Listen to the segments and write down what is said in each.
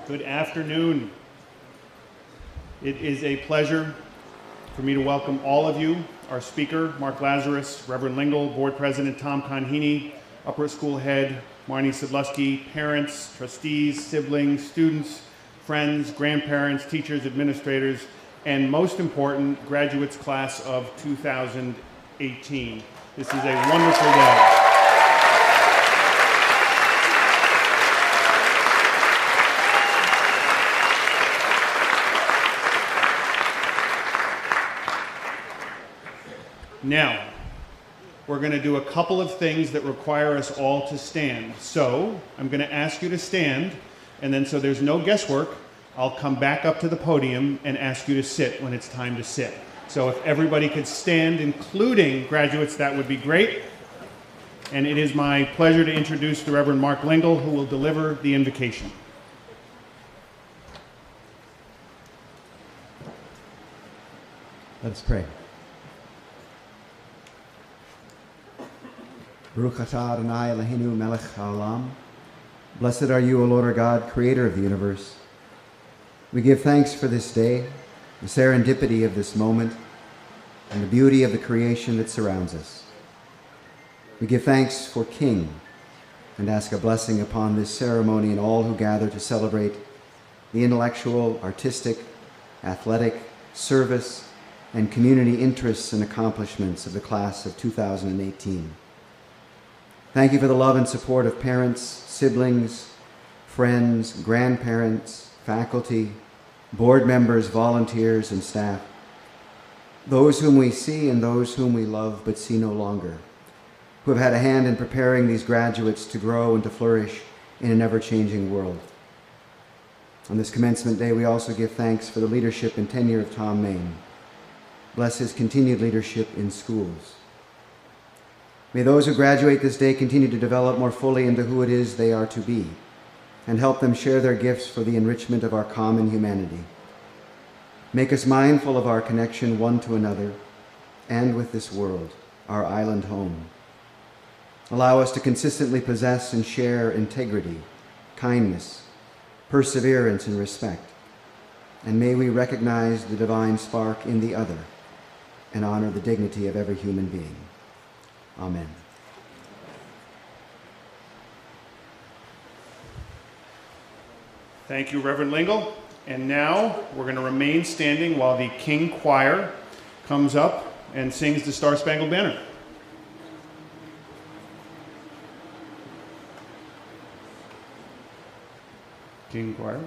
Good afternoon. It is a pleasure for me to welcome all of you, our speaker, Mark Lazarus, Reverend Lingle, Board President Tom Conheeney, Upper School Head Marnie Sadlowsky, parents, trustees, siblings, students, friends, grandparents, teachers, administrators, and most important, graduates class of 2018. This is a wonderful day. Now, we're going to do a couple of things that require us all to stand. So, I'm going to ask you to stand, and then so there's no guesswork, I'll come back up to the podium and ask you to sit when it's time to sit. So if everybody could stand, including graduates, that would be great. And it is my pleasure to introduce the Reverend Mark Lingle, who will deliver the invocation. Let us pray. Baruch atah Adonai Eloheinu melech haolam. Blessed are you, O Lord our God, creator of the universe. We give thanks for this day, the serendipity of this moment, and the beauty of the creation that surrounds us. We give thanks for King and ask a blessing upon this ceremony and all who gather to celebrate the intellectual, artistic, athletic, service, and community interests and accomplishments of the class of 2018. Thank you for the love and support of parents, siblings, friends, grandparents, faculty, board members, volunteers, and staff, those whom we see and those whom we love but see no longer, who have had a hand in preparing these graduates to grow and to flourish in an ever-changing world. On this commencement day, we also give thanks for the leadership and tenure of Tom Main. Bless his continued leadership in schools. May those who graduate this day continue to develop more fully into who it is they are to be, and help them share their gifts for the enrichment of our common humanity. Make us mindful of our connection one to another and with this world, our island home. Allow us to consistently possess and share integrity, kindness, perseverance, and respect. And may we recognize the divine spark in the other and honor the dignity of every human being. Amen. Thank you, Reverend Lingle. And now we're going to remain standing while the King Choir comes up and sings the Star Spangled Banner. King Choir.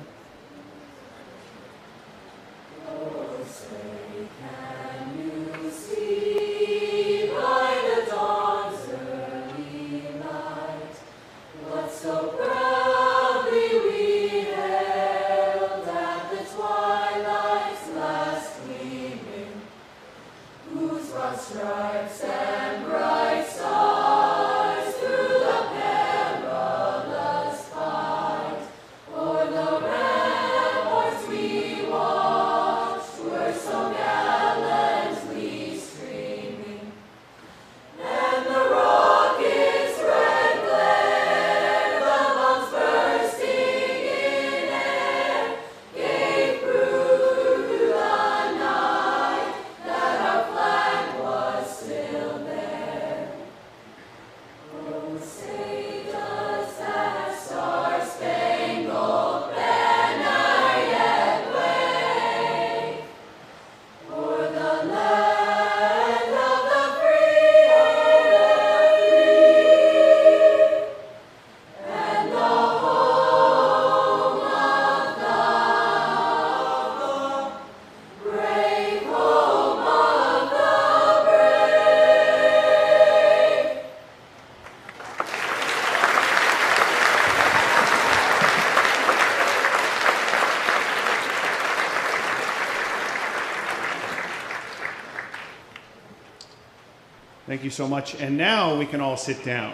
Thank you so much. And now we can all sit down.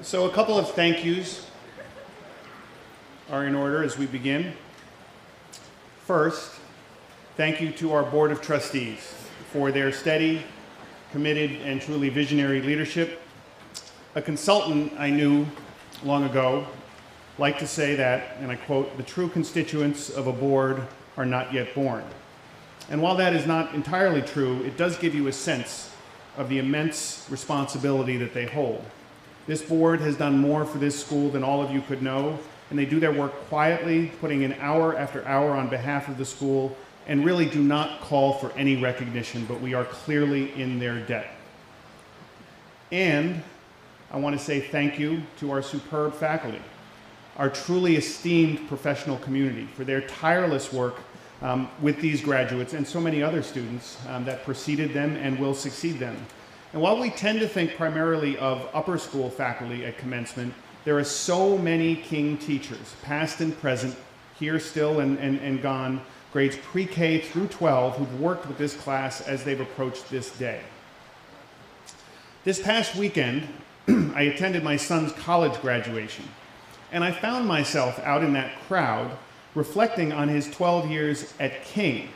So a couple of thank yous are in order as we begin. First, Thank you to our Board of Trustees for their steady, committed, and truly visionary leadership. A consultant I knew long ago liked to say that, and I quote, "The true constituents of a board are not yet born." And while that is not entirely true, it does give you a sense of the immense responsibility that they hold. This board has done more for this school than all of you could know, and they do their work quietly, putting in hour after hour on behalf of the school, and really do not call for any recognition, but we are clearly in their debt. And I want to say thank you to our superb faculty, our truly esteemed professional community for their tireless work with these graduates and so many other students that preceded them and will succeed them. And while we tend to think primarily of upper school faculty at commencement, there are so many King teachers, past and present, here still and gone, grades pre-K through 12, who've worked with this class as they've approached this day. This past weekend, I attended my son's college graduation, and I found myself out in that crowd reflecting on his 12 years at King,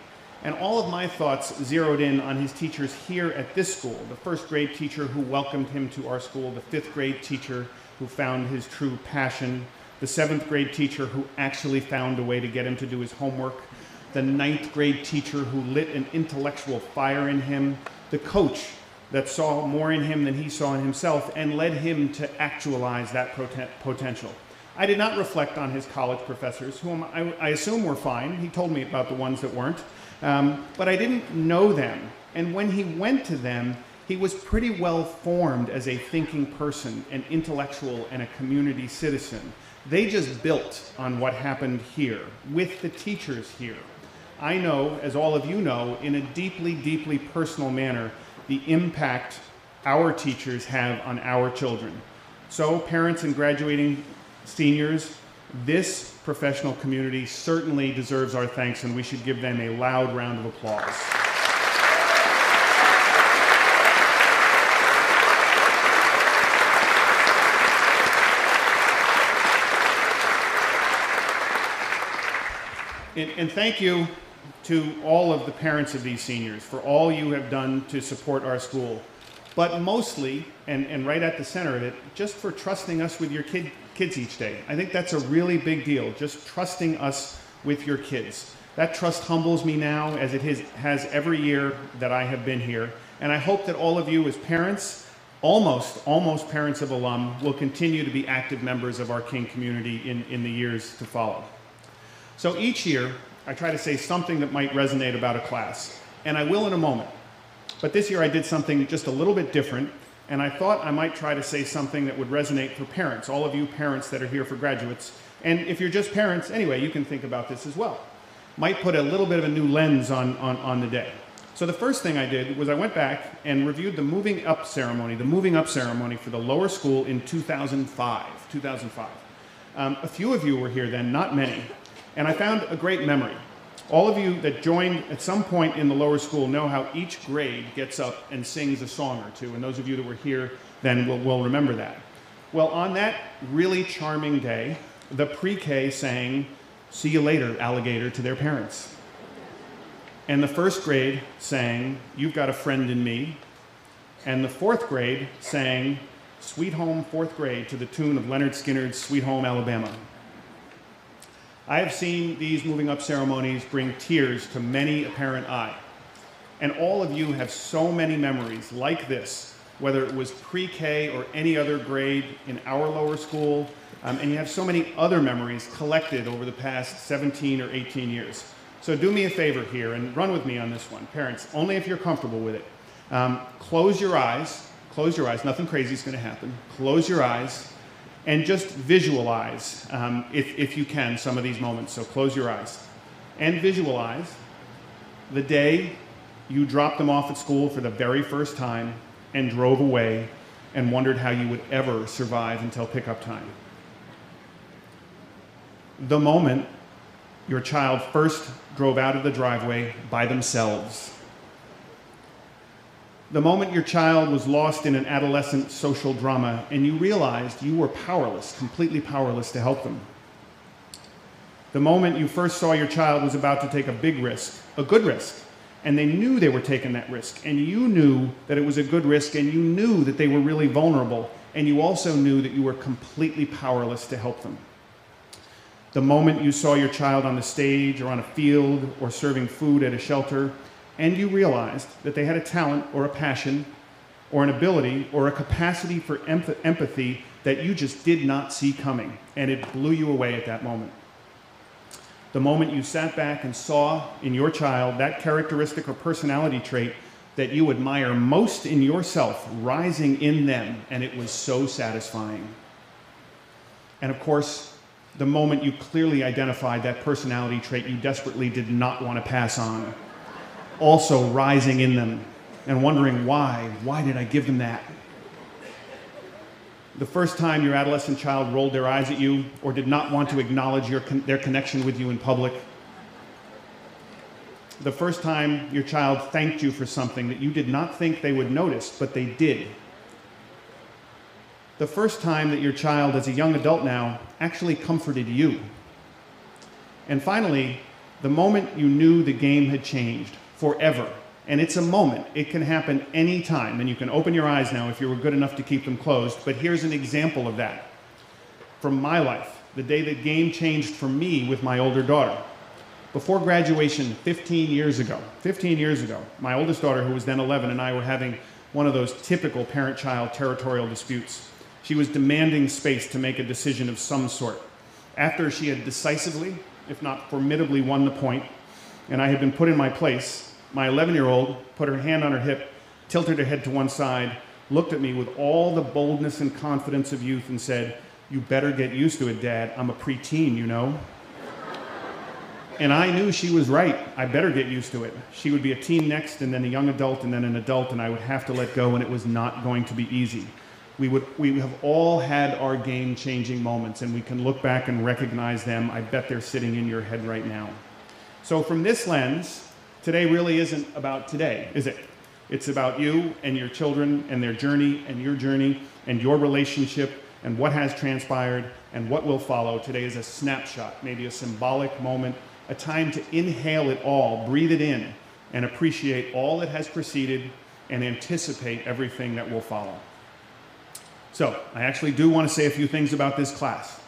and all of my thoughts zeroed in on his teachers here at this school, the first grade teacher who welcomed him to our school, the fifth grade teacher who found his true passion, the seventh grade teacher who actually found a way to get him to do his homework, the ninth grade teacher who lit an intellectual fire in him, the coach that saw more in him than he saw in himself and led him to actualize that potential. I did not reflect on his college professors, whom I assume were fine. He told me about the ones that weren't. But I didn't know them. And when he went to them, he was pretty well formed as a thinking person, an intellectual, and a community citizen. They just built on what happened here, with the teachers here. I know, as all of you know, in a deeply, deeply personal manner, the impact our teachers have on our children. So, parents and graduating seniors, this professional community certainly deserves our thanks, and we should give them a loud round of applause. And thank you to all of the parents of these seniors for all you have done to support our school. But mostly, and right at the center of it, just for trusting us with your kids each day. I think that's a really big deal, just trusting us with your kids. That trust humbles me now, as it has every year that I have been here. And I hope that all of you as parents, almost parents of alum, will continue to be active members of our King community in the years to follow. So each year, I try to say something that might resonate about a class, and I will in a moment. But this year I did something just a little bit different, and I thought I might try to say something that would resonate for parents, all of you parents that are here for graduates. And if you're just parents, anyway, you can think about this as well. Might put a little bit of a new lens on the day. So the first thing I did was I went back and reviewed the moving up ceremony for the lower school in 2005. A few of you were here then, not many. And I found a great memory. All of you that joined at some point in the lower school know how each grade gets up and sings a song or two, and those of you that were here then will remember that. Well, on that really charming day, the pre-K sang "See You Later, Alligator" to their parents. And the first grade sang "You've Got a Friend in Me," and the fourth grade sang "Sweet Home Fourth Grade" to the tune of Leonard Skinner's "Sweet Home Alabama." I have seen these moving up ceremonies bring tears to many a parent eye. And all of you have so many memories like this, whether it was pre-K or any other grade in our lower school, and you have so many other memories collected over the past 17 or 18 years. So do me a favor here and run with me on this one. Parents, only if you're comfortable with it. Close your eyes, nothing crazy is going to happen. Close your eyes. And just visualize, if you can, some of these moments. So close your eyes. And visualize the day you dropped them off at school for the very first time and drove away and wondered how you would ever survive until pickup time. The moment your child first drove out of the driveway by themselves. The moment your child was lost in an adolescent social drama and you realized you were powerless, completely powerless to help them. The moment you first saw your child was about to take a big risk, a good risk, and they knew they were taking that risk, and you knew that it was a good risk, and you knew that they were really vulnerable, and you also knew that you were completely powerless to help them. The moment you saw your child on the stage or on a field or serving food at a shelter, and you realized that they had a talent or a passion or an ability or a capacity for empathy that you just did not see coming, and it blew you away at that moment. The moment you sat back and saw in your child that characteristic or personality trait that you admire most in yourself rising in them, and it was so satisfying. And of course, the moment you clearly identified that personality trait you desperately did not want to pass on, also rising in them, and wondering why did I give them that? The first time your adolescent child rolled their eyes at you or did not want to acknowledge their connection with you in public. The first time your child thanked you for something that you did not think they would notice, but they did. The first time that your child, as a young adult now, actually comforted you. And finally, the moment you knew the game had changed forever. And it's a moment. It can happen any time. And you can open your eyes now if you were good enough to keep them closed. But here's an example of that from my life, the day the game changed for me with my older daughter. Before graduation 15 years ago, my oldest daughter, who was then 11, and I were having one of those typical parent-child territorial disputes. She was demanding space to make a decision of some sort. After she had decisively, if not formidably, won the point, and I had been put in my place, my 11-year-old put her hand on her hip, tilted her head to one side, looked at me with all the boldness and confidence of youth and said, "You better get used to it, Dad. I'm a preteen, you know." And I knew she was right. I better get used to it. She would be a teen next, and then a young adult, and then an adult, and I would have to let go, and it was not going to be easy. We have all had our game-changing moments, and we can look back and recognize them. I bet they're sitting in your head right now. So from this lens, today really isn't about today, is it? It's about you and your children and their journey and your relationship and what has transpired and what will follow. Today is a snapshot, maybe a symbolic moment, a time to inhale it all, breathe it in, and appreciate all that has preceded and anticipate everything that will follow. So, I actually do want to say a few things about this class.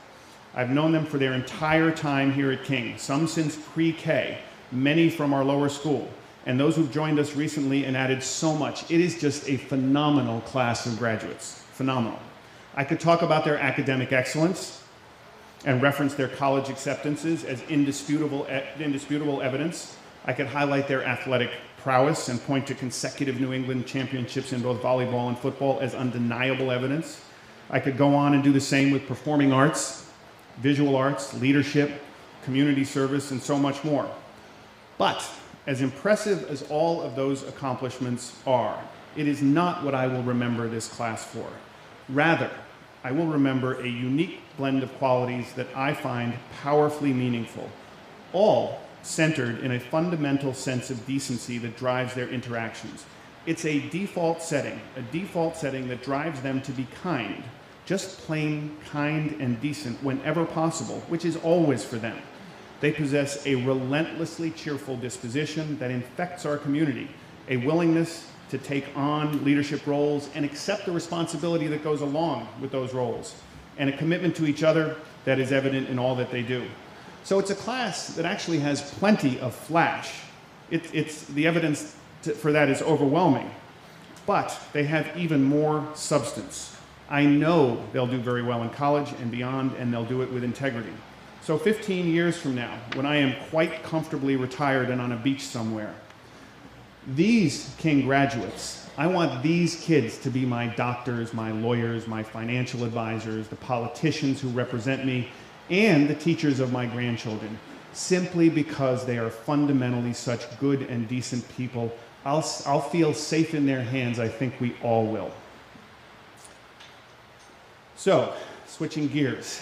I've known them for their entire time here at King, some since pre-K, many from our lower school, and those who've joined us recently and added so much. It is just a phenomenal class of graduates, phenomenal. I could talk about their academic excellence and reference their college acceptances as indisputable evidence. I could highlight their athletic prowess and point to consecutive New England championships in both volleyball and football as undeniable evidence. I could go on and do the same with performing arts, visual arts, leadership, community service, and so much more. But as impressive as all of those accomplishments are, it is not what I will remember this class for. Rather, I will remember a unique blend of qualities that I find powerfully meaningful, all centered in a fundamental sense of decency that drives their interactions. It's a default setting that drives them to be kind, just plain kind and decent whenever possible, which is always for them. They possess a relentlessly cheerful disposition that infects our community, a willingness to take on leadership roles and accept the responsibility that goes along with those roles, and a commitment to each other that is evident in all that they do. So it's a class that actually has plenty of flash. The evidence for that is overwhelming, but they have even more substance. I know they'll do very well in college and beyond, and they'll do it with integrity. So 15 years from now, when I am quite comfortably retired and on a beach somewhere, these King graduates, I want these kids to be my doctors, my lawyers, my financial advisors, the politicians who represent me, and the teachers of my grandchildren, simply because they are fundamentally such good and decent people. I'll feel safe in their hands. I think we all will. So, switching gears.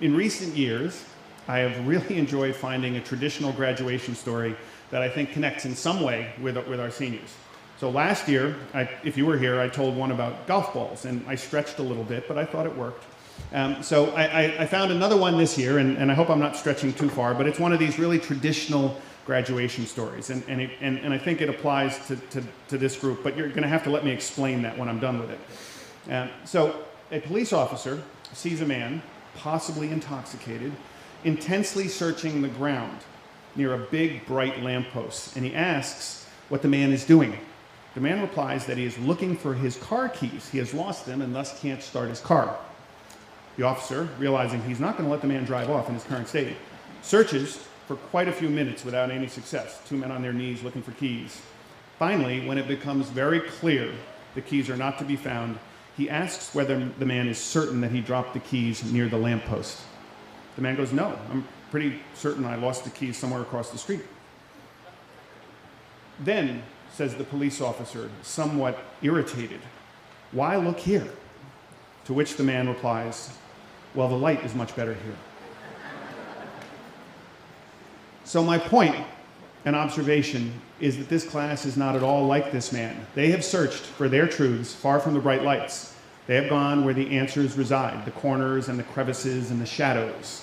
In recent years, I have really enjoyed finding a traditional graduation story that I think connects in some way with our seniors. So last year, if you were here, I told one about golf balls, and I stretched a little bit, but I thought it worked. So I found another one this year, and I hope I'm not stretching too far, but it's one of these really traditional graduation stories, and I think it applies to this group, but you're going to have to let me explain that when I'm done with it. So a police officer sees a man, possibly intoxicated, intensely searching the ground near a big, bright lamppost, and he asks what the man is doing. The man replies that he is looking for his car keys. He has lost them and thus can't start his car. The officer, realizing he's not going to let the man drive off in his current state, searches for quite a few minutes without any success. Two men on their knees looking for keys. Finally, when it becomes very clear the keys are not to be found, he asks whether the man is certain that he dropped the keys near the lamppost. The man goes, "No, I'm pretty certain I lost the keys somewhere across the street." "Then," says the police officer, somewhat irritated, "why look here?" To which the man replies, "Well, the light is much better here." So my point and observation is that this class is not at all like this man. They have searched for their truths far from the bright lights. They have gone where the answers reside, the corners and the crevices and the shadows.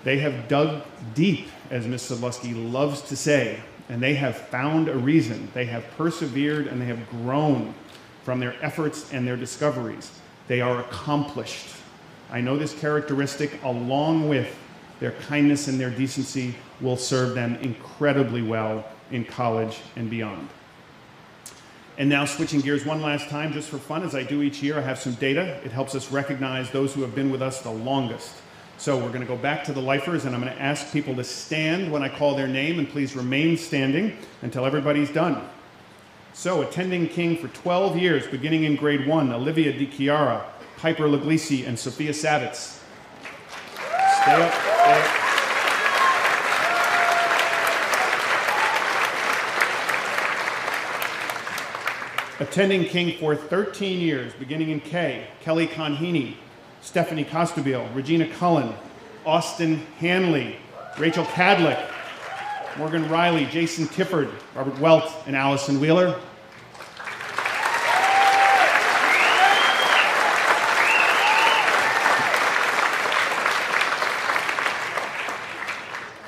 They have dug deep, as Miss Sadlowsky loves to say, and they have found a reason. They have persevered and they have grown from their efforts and their discoveries. They are accomplished. I know this characteristic, along with their kindness and their decency, will serve them incredibly well in college and beyond. And now, switching gears one last time, just for fun, as I do each year, I have some data. It helps us recognize those who have been with us the longest. So we're going to go back to the lifers, and I'm going to ask people to stand when I call their name, and please remain standing until everybody's done. So, attending King for 12 years, beginning in grade 1, Olivia Di Chiara, Piper Laglisi, and Sophia Savitz. Stay up, stay up. Attending King for 13 years, beginning in K, Kelly Conheeney, Stephanie Costabile, Regina Cullen, Austin Hanley, Rachel Cadlick, Morgan Riley, Jason Tifford, Robert Welt, and Allison Wheeler.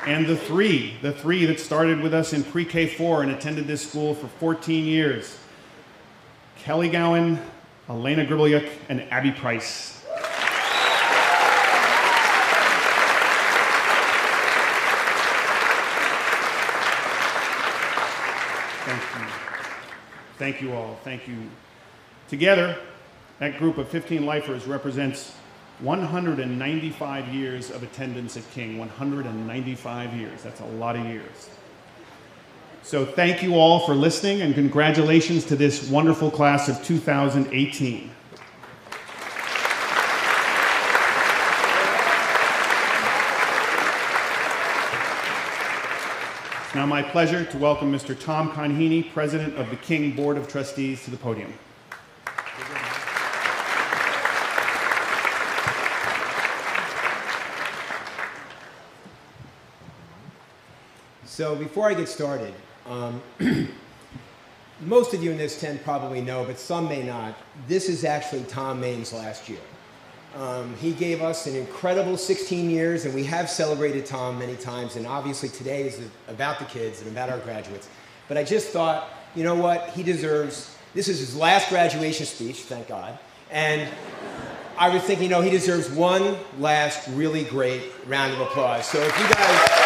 And the three that started with us in pre-K 4 and attended this school for 14 years. Kelly Gowan, Elena Gribliuk, and Abby Price. Thank you. Thank you all. Thank you. Together, that group of 15 lifers represents 195 years of attendance at King. 195 years. That's a lot of years. So thank you all for listening, and congratulations to this wonderful class of 2018. It's now my pleasure to welcome Mr. Tom Conheeney, President of the King Board of Trustees, to the podium. So before I get started, most of you in this tent probably know, but some may not, this is actually Tom Maine's last year. He gave us an incredible 16 years, and we have celebrated Tom many times, and obviously today is about the kids and about our graduates. But I just thought, you know what, he deserves, this is his last graduation speech, thank God, and I was thinking, he deserves one last really great round of applause. So if you guys...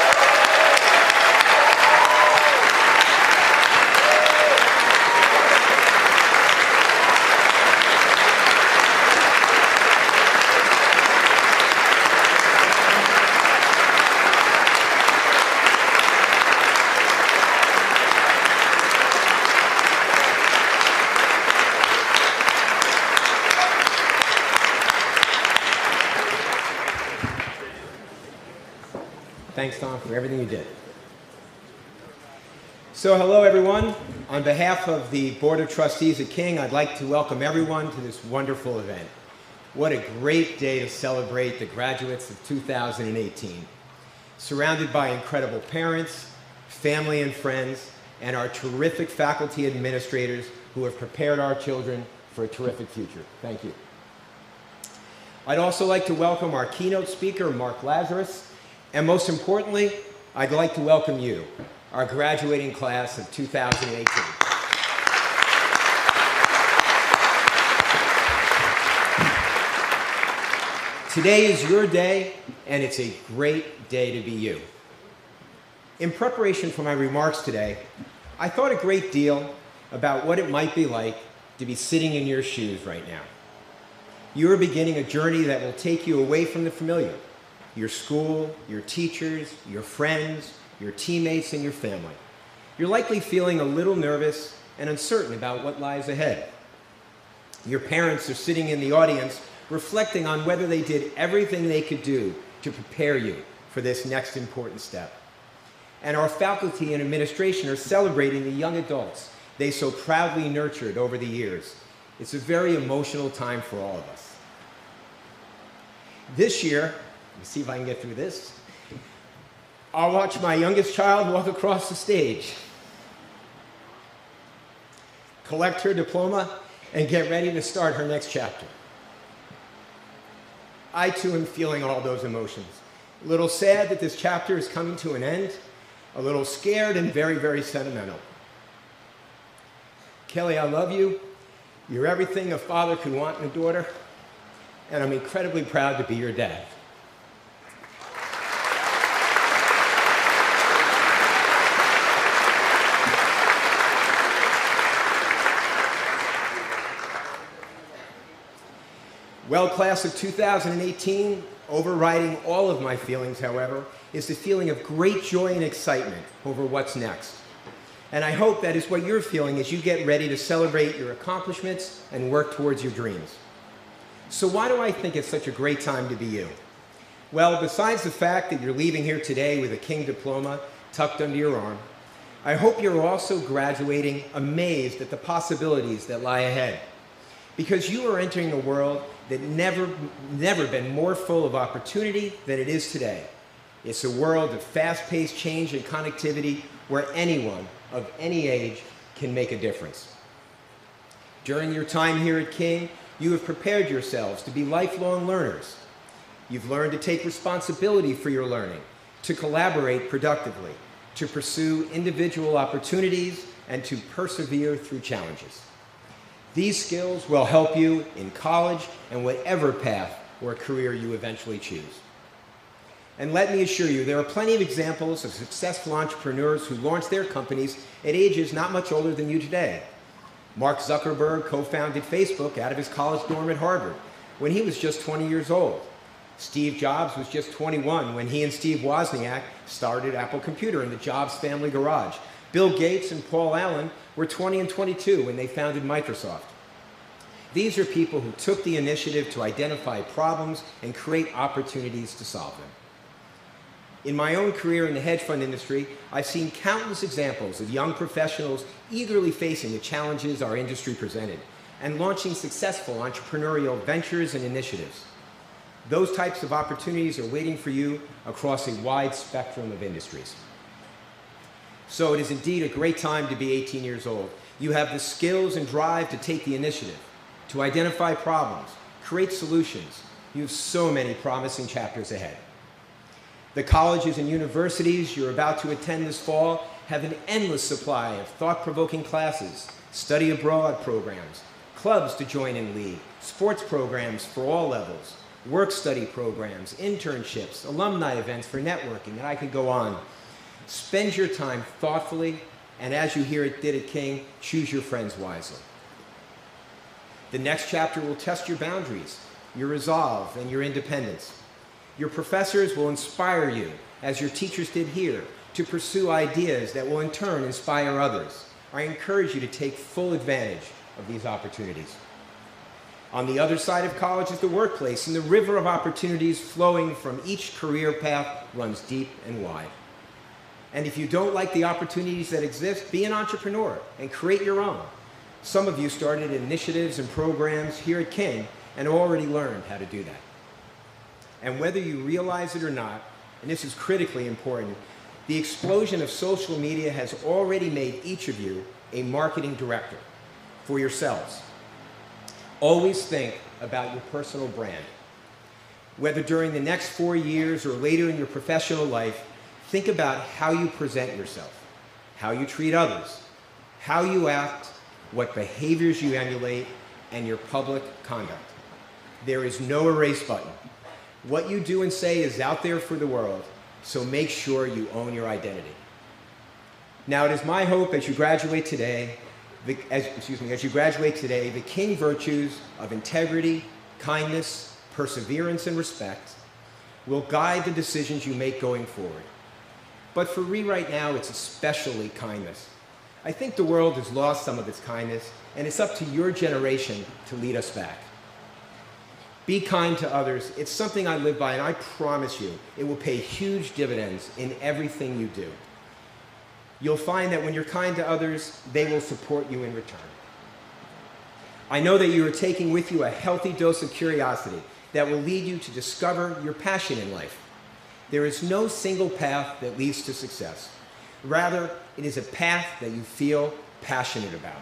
Thanks, Tom, for everything you did. So hello, everyone. On behalf of the Board of Trustees at King, I'd like to welcome everyone to this wonderful event. What a great day to celebrate the graduates of 2018. Surrounded by incredible parents, family and friends, and our terrific faculty administrators who have prepared our children for a terrific future. Thank you. I'd also like to welcome our keynote speaker, Mark Lazarus, and most importantly, I'd like to welcome you, our graduating class of 2018. Today is your day, and it's a great day to be you. In preparation for my remarks today, I thought a great deal about what it might be like to be sitting in your shoes right now. You are beginning a journey that will take you away from the familiar, your school, your teachers, your friends, your teammates, and your family. You're likely feeling a little nervous and uncertain about what lies ahead. Your parents are sitting in the audience reflecting on whether they did everything they could do to prepare you for this next important step. And our faculty and administration are celebrating the young adults they so proudly nurtured over the years. It's a very emotional time for all of us. This year, let me see if I can get through this, I'll watch my youngest child walk across the stage, collect her diploma, and get ready to start her next chapter. I too am feeling all those emotions. A little sad that this chapter is coming to an end, a little scared and very, very sentimental. Kelly, I love you. You're everything a father could want in a daughter, and I'm incredibly proud to be your dad. Well, class of 2018, overriding all of my feelings, however, is the feeling of great joy and excitement over what's next. And I hope that is what you're feeling as you get ready to celebrate your accomplishments and work towards your dreams. So why do I think it's such a great time to be you? Well, besides the fact that you're leaving here today with a King diploma tucked under your arm, I hope you're also graduating amazed at the possibilities that lie ahead. Because you are entering a world that never been more full of opportunity than it is today. It's a world of fast-paced change and connectivity where anyone of any age can make a difference. During your time here at King, you have prepared yourselves to be lifelong learners. You've learned to take responsibility for your learning, to collaborate productively, to pursue individual opportunities, and to persevere through challenges. These skills will help you in college and whatever path or career you eventually choose. And let me assure you, there are plenty of examples of successful entrepreneurs who launched their companies at ages not much older than you today. Mark Zuckerberg co-founded Facebook out of his college dorm at Harvard when he was just 20 years old. Steve Jobs was just 21 when he and Steve Wozniak started Apple Computer in the Jobs family garage. Bill Gates and Paul Allen were 20 and 22 when they founded Microsoft. These are people who took the initiative to identify problems and create opportunities to solve them. In my own career in the hedge fund industry, I've seen countless examples of young professionals eagerly facing the challenges our industry presented and launching successful entrepreneurial ventures and initiatives. Those types of opportunities are waiting for you across a wide spectrum of industries. So it is indeed a great time to be 18 years old. You have the skills and drive to take the initiative, to identify problems, create solutions. You have so many promising chapters ahead. The colleges and universities you're about to attend this fall have an endless supply of thought-provoking classes, study abroad programs, clubs to join and lead, sports programs for all levels, work-study programs, internships, alumni events for networking, and I could go on. Spend your time thoughtfully, and as you hear it did at King, choose your friends wisely. The next chapter will test your boundaries, your resolve, and your independence. Your professors will inspire you, as your teachers did here, to pursue ideas that will in turn inspire others. I encourage you to take full advantage of these opportunities. On the other side of college is the workplace, and the river of opportunities flowing from each career path runs deep and wide. And if you don't like the opportunities that exist, be an entrepreneur and create your own. Some of you started initiatives and programs here at King and already learned how to do that. And whether you realize it or not, and this is critically important, the explosion of social media has already made each of you a marketing director for yourselves. Always think about your personal brand. Whether during the next 4 years or later in your professional life, think about how you present yourself, how you treat others, how you act, what behaviors you emulate, and your public conduct. There is no erase button. What you do and say is out there for the world, so make sure you own your identity. Now, it is my hope as you graduate today, the King virtues of integrity, kindness, perseverance, and respect will guide the decisions you make going forward. But for me right now, it's especially kindness. I think the world has lost some of its kindness, and it's up to your generation to lead us back. Be kind to others. It's something I live by, and I promise you, it will pay huge dividends in everything you do. You'll find that when you're kind to others, they will support you in return. I know that you are taking with you a healthy dose of curiosity that will lead you to discover your passion in life. There is no single path that leads to success. Rather, it is a path that you feel passionate about,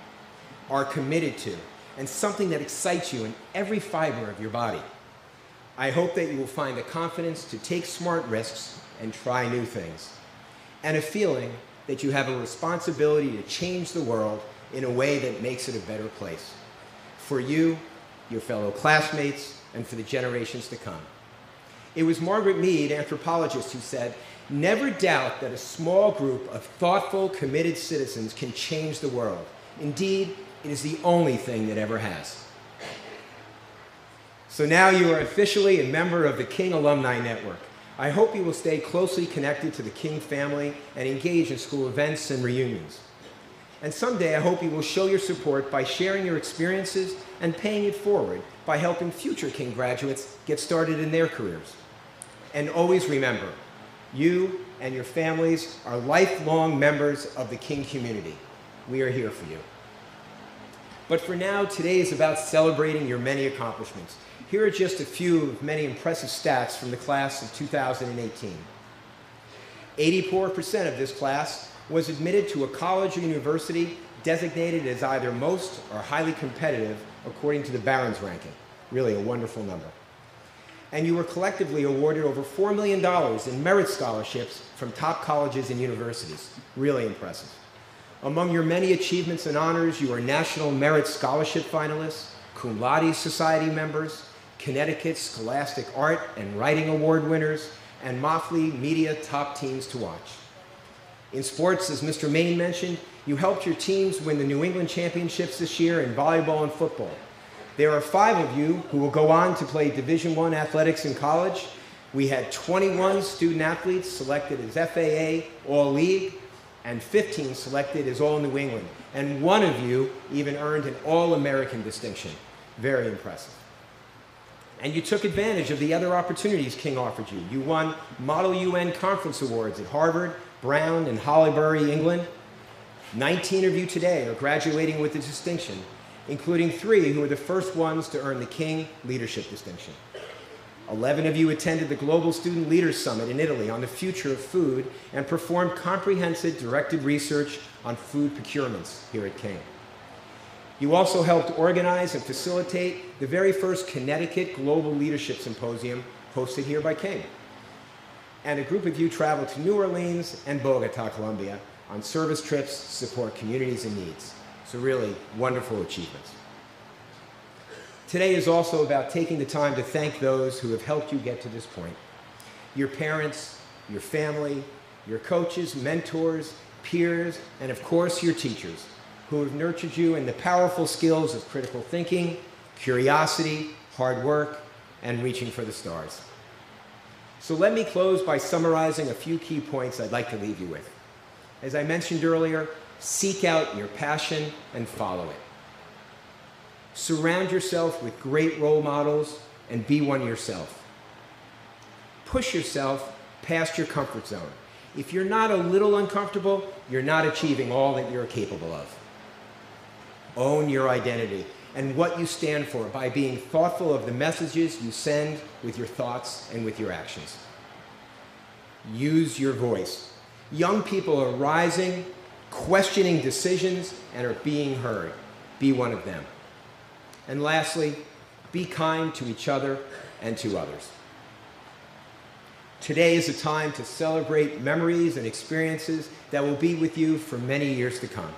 are committed to, and something that excites you in every fiber of your body. I hope that you will find the confidence to take smart risks and try new things, and a feeling that you have a responsibility to change the world in a way that makes it a better place, for you, your fellow classmates, and for the generations to come. It was Margaret Mead, anthropologist, who said, "Never doubt that a small group of thoughtful, committed citizens can change the world. Indeed, it is the only thing that ever has." So now you are officially a member of the King Alumni Network. I hope you will stay closely connected to the King family and engage in school events and reunions. And someday I hope you will show your support by sharing your experiences and paying it forward by helping future King graduates get started in their careers. And always remember, you and your families are lifelong members of the King community. We are here for you. But for now, today is about celebrating your many accomplishments. Here are just a few of many impressive stats from the class of 2018. 84% of this class was admitted to a college or university designated as either most or highly competitive according to the Barron's ranking. Really a wonderful number. And you were collectively awarded over $4 million in merit scholarships from top colleges and universities. Really impressive. Among your many achievements and honors, you are National Merit Scholarship finalists, Cum Laude Society members, Connecticut Scholastic Art and Writing Award winners, and Motley Media Top Teams to Watch. In sports, as Mr. Main mentioned, you helped your teams win the New England Championships this year in volleyball and football. There are 5 of you who will go on to play Division I athletics in college. We had 21 student athletes selected as FAA All-League and 15 selected as All-New England. And 1 of you even earned an All-American distinction. Very impressive. And you took advantage of the other opportunities King offered you. You won Model UN Conference Awards at Harvard, Brown, and Hollybury, England. 19 of you today are graduating with the distinction, including 3 who were the first ones to earn the King Leadership Distinction. 11 of you attended the Global Student Leaders Summit in Italy on the future of food and performed comprehensive directed research on food procurements here at King. You also helped organize and facilitate the very first Connecticut Global Leadership Symposium hosted here by King. And a group of you traveled to New Orleans and Bogota, Colombia on service trips to support communities in needs. So really wonderful achievements. Today is also about taking the time to thank those who have helped you get to this point. Your parents, your family, your coaches, mentors, peers, and of course your teachers, who have nurtured you in the powerful skills of critical thinking, curiosity, hard work, and reaching for the stars. So let me close by summarizing a few key points I'd like to leave you with. As I mentioned earlier, seek out your passion and follow it. Surround yourself with great role models and be one yourself. Push yourself past your comfort zone. If you're not a little uncomfortable, you're not achieving all that you're capable of. Own your identity and what you stand for by being thoughtful of the messages you send with your thoughts and with your actions. Use your voice. Young people are rising, questioning decisions, and are being heard. Be one of them. And lastly, be kind to each other and to others. Today is a time to celebrate memories and experiences that will be with you for many years to come.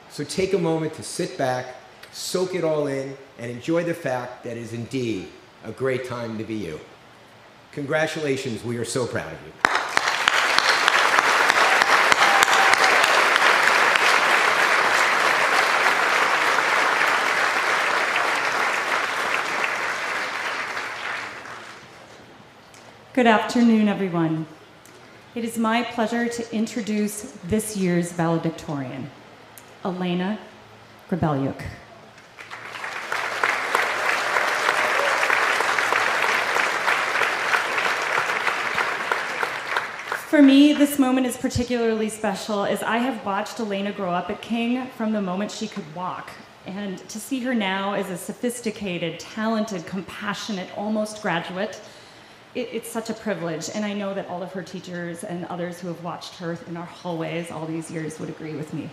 So take a moment to sit back, soak it all in, and enjoy the fact that it is indeed a great time to be you. Congratulations, we are so proud of you. Good afternoon, everyone. It is my pleasure to introduce this year's valedictorian, Elena Grabelyuk. For me, this moment is particularly special as I have watched Elena grow up at King from the moment she could walk. And to see her now as a sophisticated, talented, compassionate, almost graduate, it's such a privilege, and I know that all of her teachers and others who have watched her in our hallways all these years would agree with me.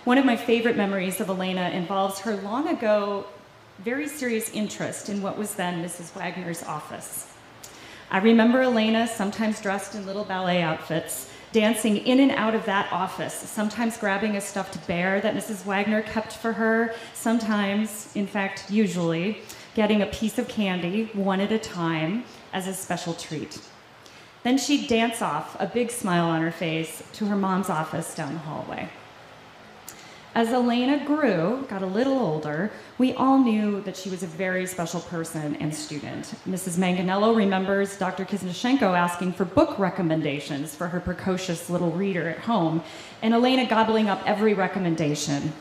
One of my favorite memories of Elena involves her long ago, very serious interest in what was then Mrs. Wagner's office. I remember Elena, sometimes dressed in little ballet outfits, dancing in and out of that office, sometimes grabbing a stuffed bear that Mrs. Wagner kept for her, sometimes, in fact, usually, getting a piece of candy, one at a time, as a special treat. Then she'd dance off, a big smile on her face, to her mom's office down the hallway. As Elena grew, got a little older, we all knew that she was a very special person and student. Mrs. Manganello remembers Dr. Kisnashenko asking for book recommendations for her precocious little reader at home, and Elena gobbling up every recommendation.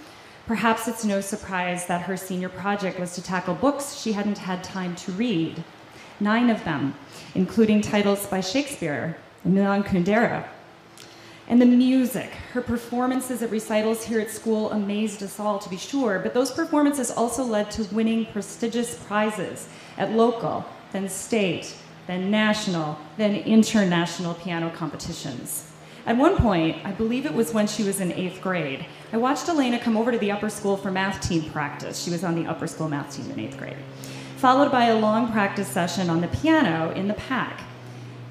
Perhaps it's no surprise that her senior project was to tackle books she hadn't had time to read. 9 of them, including titles by Shakespeare and Milan Kundera. And the music, her performances at recitals here at school amazed us all, to be sure, but those performances also led to winning prestigious prizes at local, then state, then national, then international piano competitions. At one point, I believe it was when she was in 8th grade, I watched Elena come over to the upper school for math team practice. She was on the upper school math team in 8th grade, followed by a long practice session on the piano in the PAC.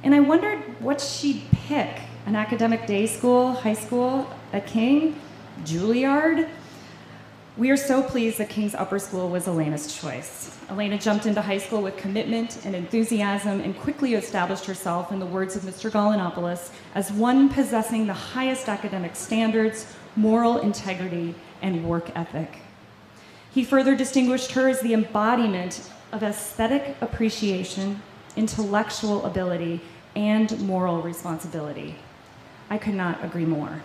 And I wondered what she'd pick. An academic day school, high school, at King, Juilliard? We are so pleased that King's upper school was Elena's choice. Elena jumped into high school with commitment and enthusiasm and quickly established herself, in the words of Mr. Galanopoulos, as one possessing the highest academic standards, moral integrity, and work ethic. He further distinguished her as the embodiment of aesthetic appreciation, intellectual ability, and moral responsibility. I could not agree more.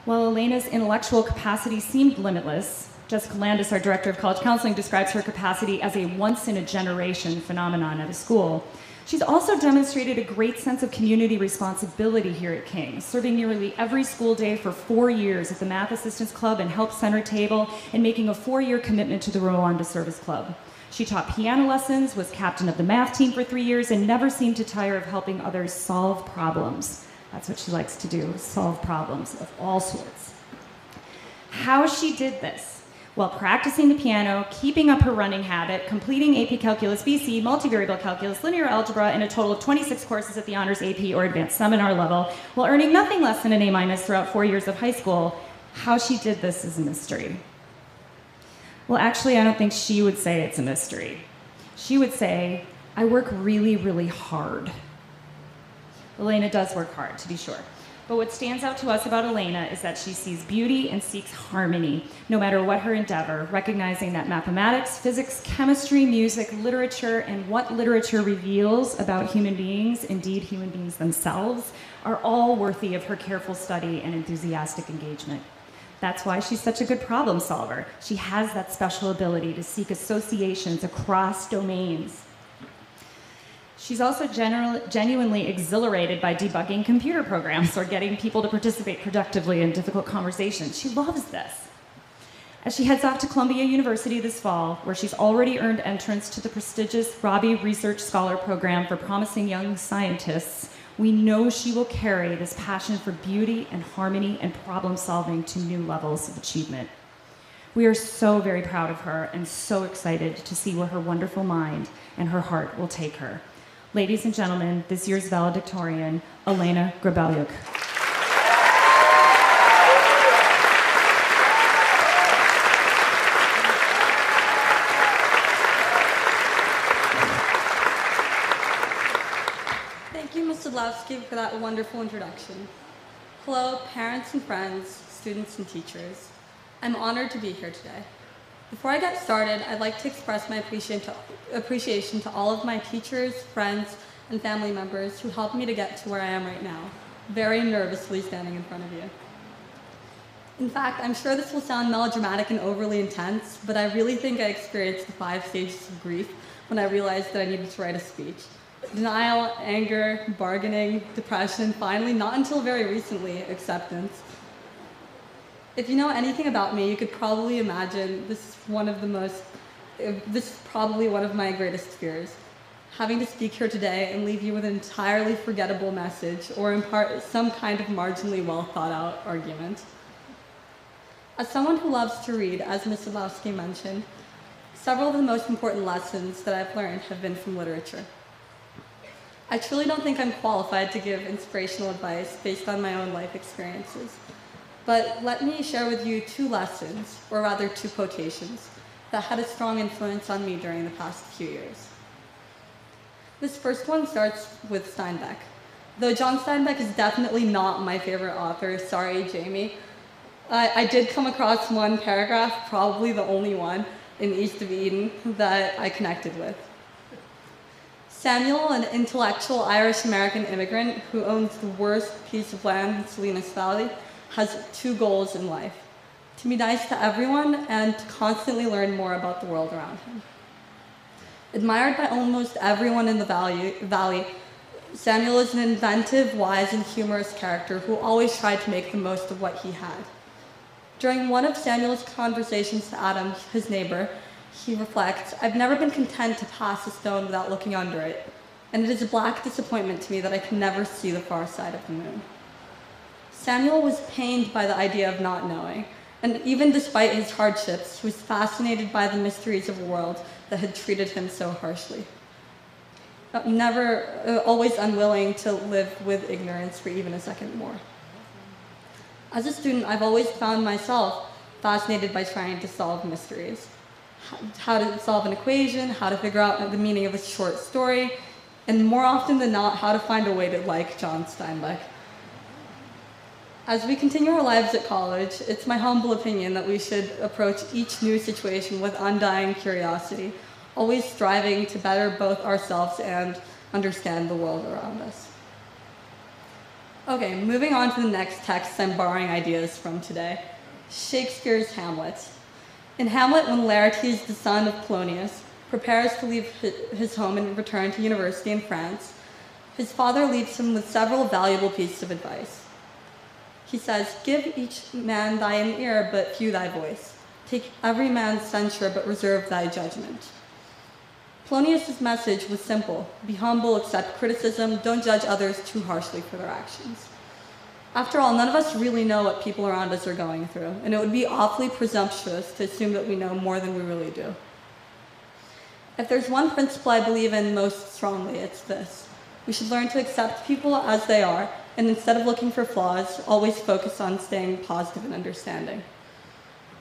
While Elena's intellectual capacity seemed limitless, Jessica Landis, our director of college counseling, describes her capacity as a once-in-a-generation phenomenon at a school. She's also demonstrated a great sense of community responsibility here at King, serving nearly every school day for 4 years at the Math Assistance Club and Help Center table, and making a 4-year commitment to the Rwanda Service Club. She taught piano lessons, was captain of the math team for 3 years, and never seemed to tire of helping others solve problems. That's what she likes to do, solve problems of all sorts. How she did this? While practicing the piano, keeping up her running habit, completing AP Calculus BC, multivariable calculus, linear algebra, and a total of 26 courses at the honors AP or advanced seminar level, while earning nothing less than an A- throughout 4 years of high school. How she did this is a mystery. Well, actually, I don't think she would say it's a mystery. She would say, I work really, really hard. Elena does work hard, to be sure. But what stands out to us about Elena is that she sees beauty and seeks harmony, no matter what her endeavor, recognizing that mathematics, physics, chemistry, music, literature, and what literature reveals about human beings, indeed human beings themselves, are all worthy of her careful study and enthusiastic engagement. That's why she's such a good problem solver. She has that special ability to seek associations across domains. She's also genuinely exhilarated by debugging computer programs or getting people to participate productively in difficult conversations. She loves this. As she heads off to Columbia University this fall, where she's already earned entrance to the prestigious Robbie Research Scholar Program for promising young scientists, we know she will carry this passion for beauty and harmony and problem solving to new levels of achievement. We are so very proud of her and so excited to see where her wonderful mind and her heart will take her. Ladies and gentlemen, this year's valedictorian, Elena Grabeliuk. Thank you, Ms. Sadlowsky, for that wonderful introduction. Hello, parents and friends, students and teachers. I'm honored to be here today. Before I get started, I'd like to express my appreciation to all of my teachers, friends, and family members who helped me to get to where I am right now, very nervously standing in front of you. In fact, I'm sure this will sound melodramatic and overly intense, but I really think I experienced the 5 stages of grief when I realized that I needed to write a speech. Denial, anger, bargaining, depression, and finally, not until very recently, acceptance. If you know anything about me, you could probably imagine this is probably one of my greatest fears. Having to speak here today and leave you with an entirely forgettable message or impart some kind of marginally well thought out argument. As someone who loves to read, as Ms. Sadlowsky mentioned, several of the most important lessons that I've learned have been from literature. I truly don't think I'm qualified to give inspirational advice based on my own life experiences. But let me share with you 2 lessons, or rather 2 quotations, that had a strong influence on me during the past few years. This first one starts with Steinbeck. Though John Steinbeck is definitely not my favorite author, sorry Jamie, I did come across one paragraph, probably the only one, in East of Eden that I connected with. Samuel, an intellectual Irish-American immigrant who owns the worst piece of land in Salinas Valley, has 2 goals in life: to be nice to everyone and to constantly learn more about the world around him. Admired by almost everyone in the valley, Samuel is an inventive, wise, and humorous character who always tried to make the most of what he had. During one of Samuel's conversations to Adam, his neighbor, he reflects, "I've never been content to pass a stone without looking under it, and it is a black disappointment to me that I can never see the far side of the moon." Samuel was pained by the idea of not knowing, and even despite his hardships, he was fascinated by the mysteries of a world that had treated him so harshly. Always unwilling to live with ignorance for even a second more. As a student, I've always found myself fascinated by trying to solve mysteries. How to solve an equation, how to figure out the meaning of a short story, and more often than not, how to find a way to like John Steinbeck. As we continue our lives at college, it's my humble opinion that we should approach each new situation with undying curiosity, always striving to better both ourselves and understand the world around us. Okay, moving on to the next text I'm borrowing ideas from today. Shakespeare's Hamlet. In Hamlet, when Laertes, the son of Polonius, prepares to leave his home and return to university in France, his father leaves him with several valuable pieces of advice. He says, "Give each man thine ear, but few thy voice. Take every man's censure, but reserve thy judgment." Polonius' message was simple: be humble, accept criticism, don't judge others too harshly for their actions. After all, none of us really know what people around us are going through, and it would be awfully presumptuous to assume that we know more than we really do. If there's one principle I believe in most strongly, it's this: we should learn to accept people as they are, and instead of looking for flaws, always focus on staying positive and understanding.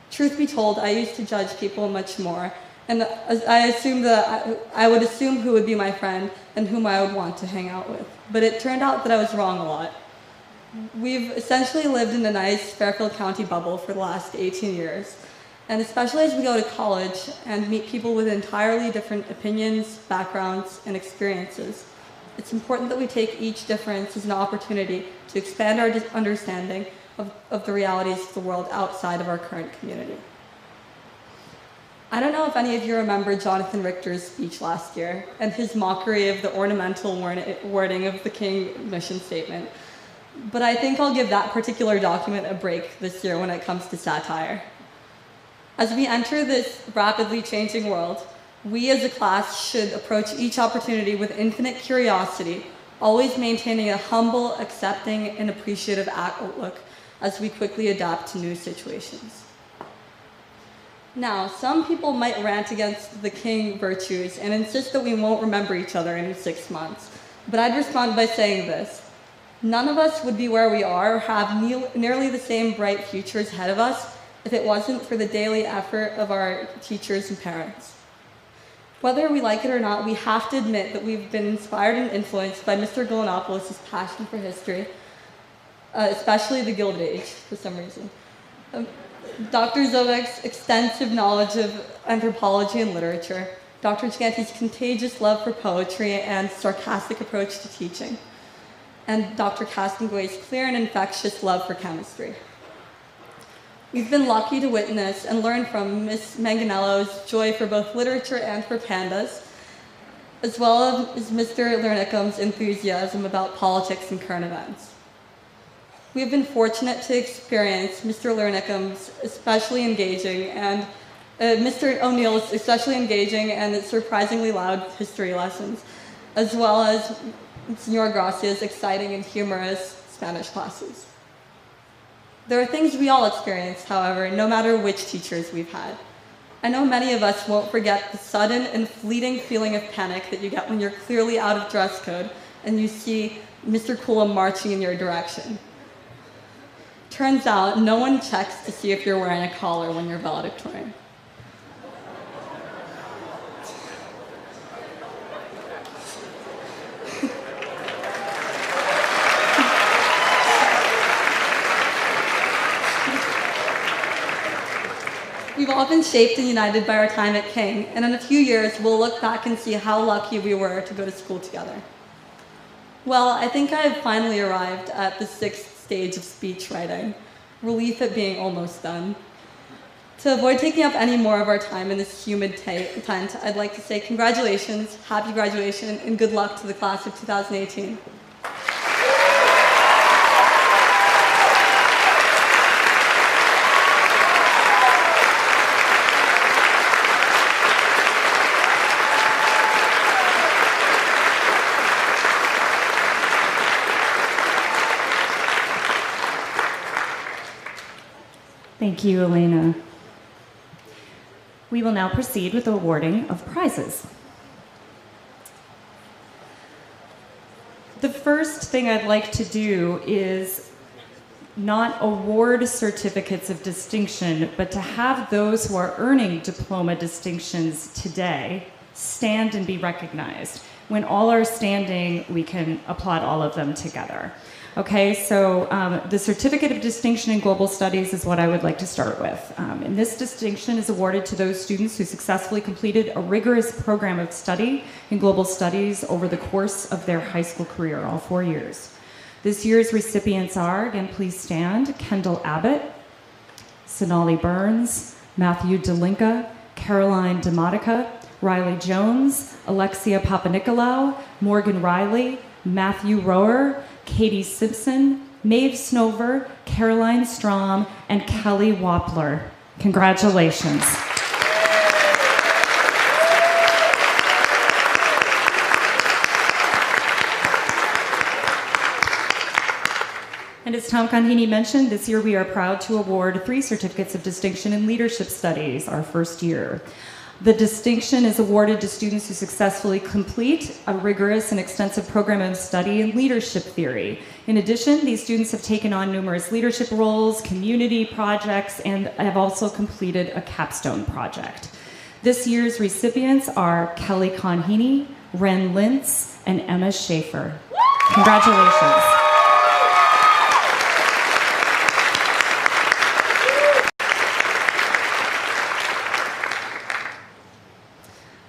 Truth be told, I used to judge people much more, and I would assume who would be my friend and whom I would want to hang out with. But it turned out that I was wrong a lot. We've essentially lived in a nice Fairfield County bubble for the last 18 years, and especially as we go to college and meet people with entirely different opinions, backgrounds, and experiences, it's important that we take each difference as an opportunity to expand our understanding of the realities of the world outside of our current community. I don't know if any of you remember Jonathan Richter's speech last year and his mockery of the ornamental wording of the King mission statement, but I think I'll give that particular document a break this year when it comes to satire. As we enter this rapidly changing world, we as a class should approach each opportunity with infinite curiosity, always maintaining a humble, accepting, and appreciative outlook as we quickly adapt to new situations. Now, some people might rant against the King virtues and insist that we won't remember each other in 6 months, but I'd respond by saying this. None of us would be where we are or have nearly the same bright futures ahead of us if it wasn't for the daily effort of our teachers and parents. Whether we like it or not, we have to admit that we've been inspired and influenced by Mr. Golanopoulos' passion for history, especially the Gilded Age, for some reason. Dr. Zovek's extensive knowledge of anthropology and literature, Dr. Chanty's contagious love for poetry and sarcastic approach to teaching, and Dr. Castonguay's clear and infectious love for chemistry. We've been lucky to witness and learn from Ms. Manganello's joy for both literature and for pandas, as well as Mr. Lernickum's enthusiasm about politics and current events. We have been fortunate to experience Mr. Lernickum's especially engaging and Mr. O'Neill's especially engaging and surprisingly loud history lessons, as well as Senor Gracia's exciting and humorous Spanish classes. There are things we all experience, however, no matter which teachers we've had. I know many of us won't forget the sudden and fleeting feeling of panic that you get when you're clearly out of dress code and you see Mr. Kula marching in your direction. Turns out, no one checks to see if you're wearing a collar when you're valedictorian. We've all been shaped and united by our time at King, and in a few years, we'll look back and see how lucky we were to go to school together. Well, I think I have finally arrived at the 6th stage of speech writing, relief at being almost done. To avoid taking up any more of our time in this humid tent, I'd like to say congratulations, happy graduation, and good luck to the class of 2018. Thank you, Elena. We will now proceed with the awarding of prizes. The first thing I'd like to do is not award certificates of distinction, but to have those who are earning diploma distinctions today stand and be recognized. When all are standing, we can applaud all of them together. Okay, so the Certificate of Distinction in Global Studies is what I would like to start with. And this distinction is awarded to those students who successfully completed a rigorous program of study in global studies over the course of their high school career, all 4 years. This year's recipients are, again, please stand, Kendall Abbott, Sonali Burns, Matthew Delinka, Caroline Demotica, Riley Jones, Alexia Papanikolaou, Morgan Riley, Matthew Rower, Katie Simpson, Maeve Snover, Caroline Strom, and Kelly Wappler. Congratulations. And as Tom Conheeney mentioned, this year we are proud to award 3 certificates of distinction in leadership studies, our first year. The distinction is awarded to students who successfully complete a rigorous and extensive program of study in leadership theory. In addition, these students have taken on numerous leadership roles, community projects, and have also completed a capstone project. This year's recipients are Kelly Conheeney, Ren Lintz, and Emma Schaefer. Congratulations.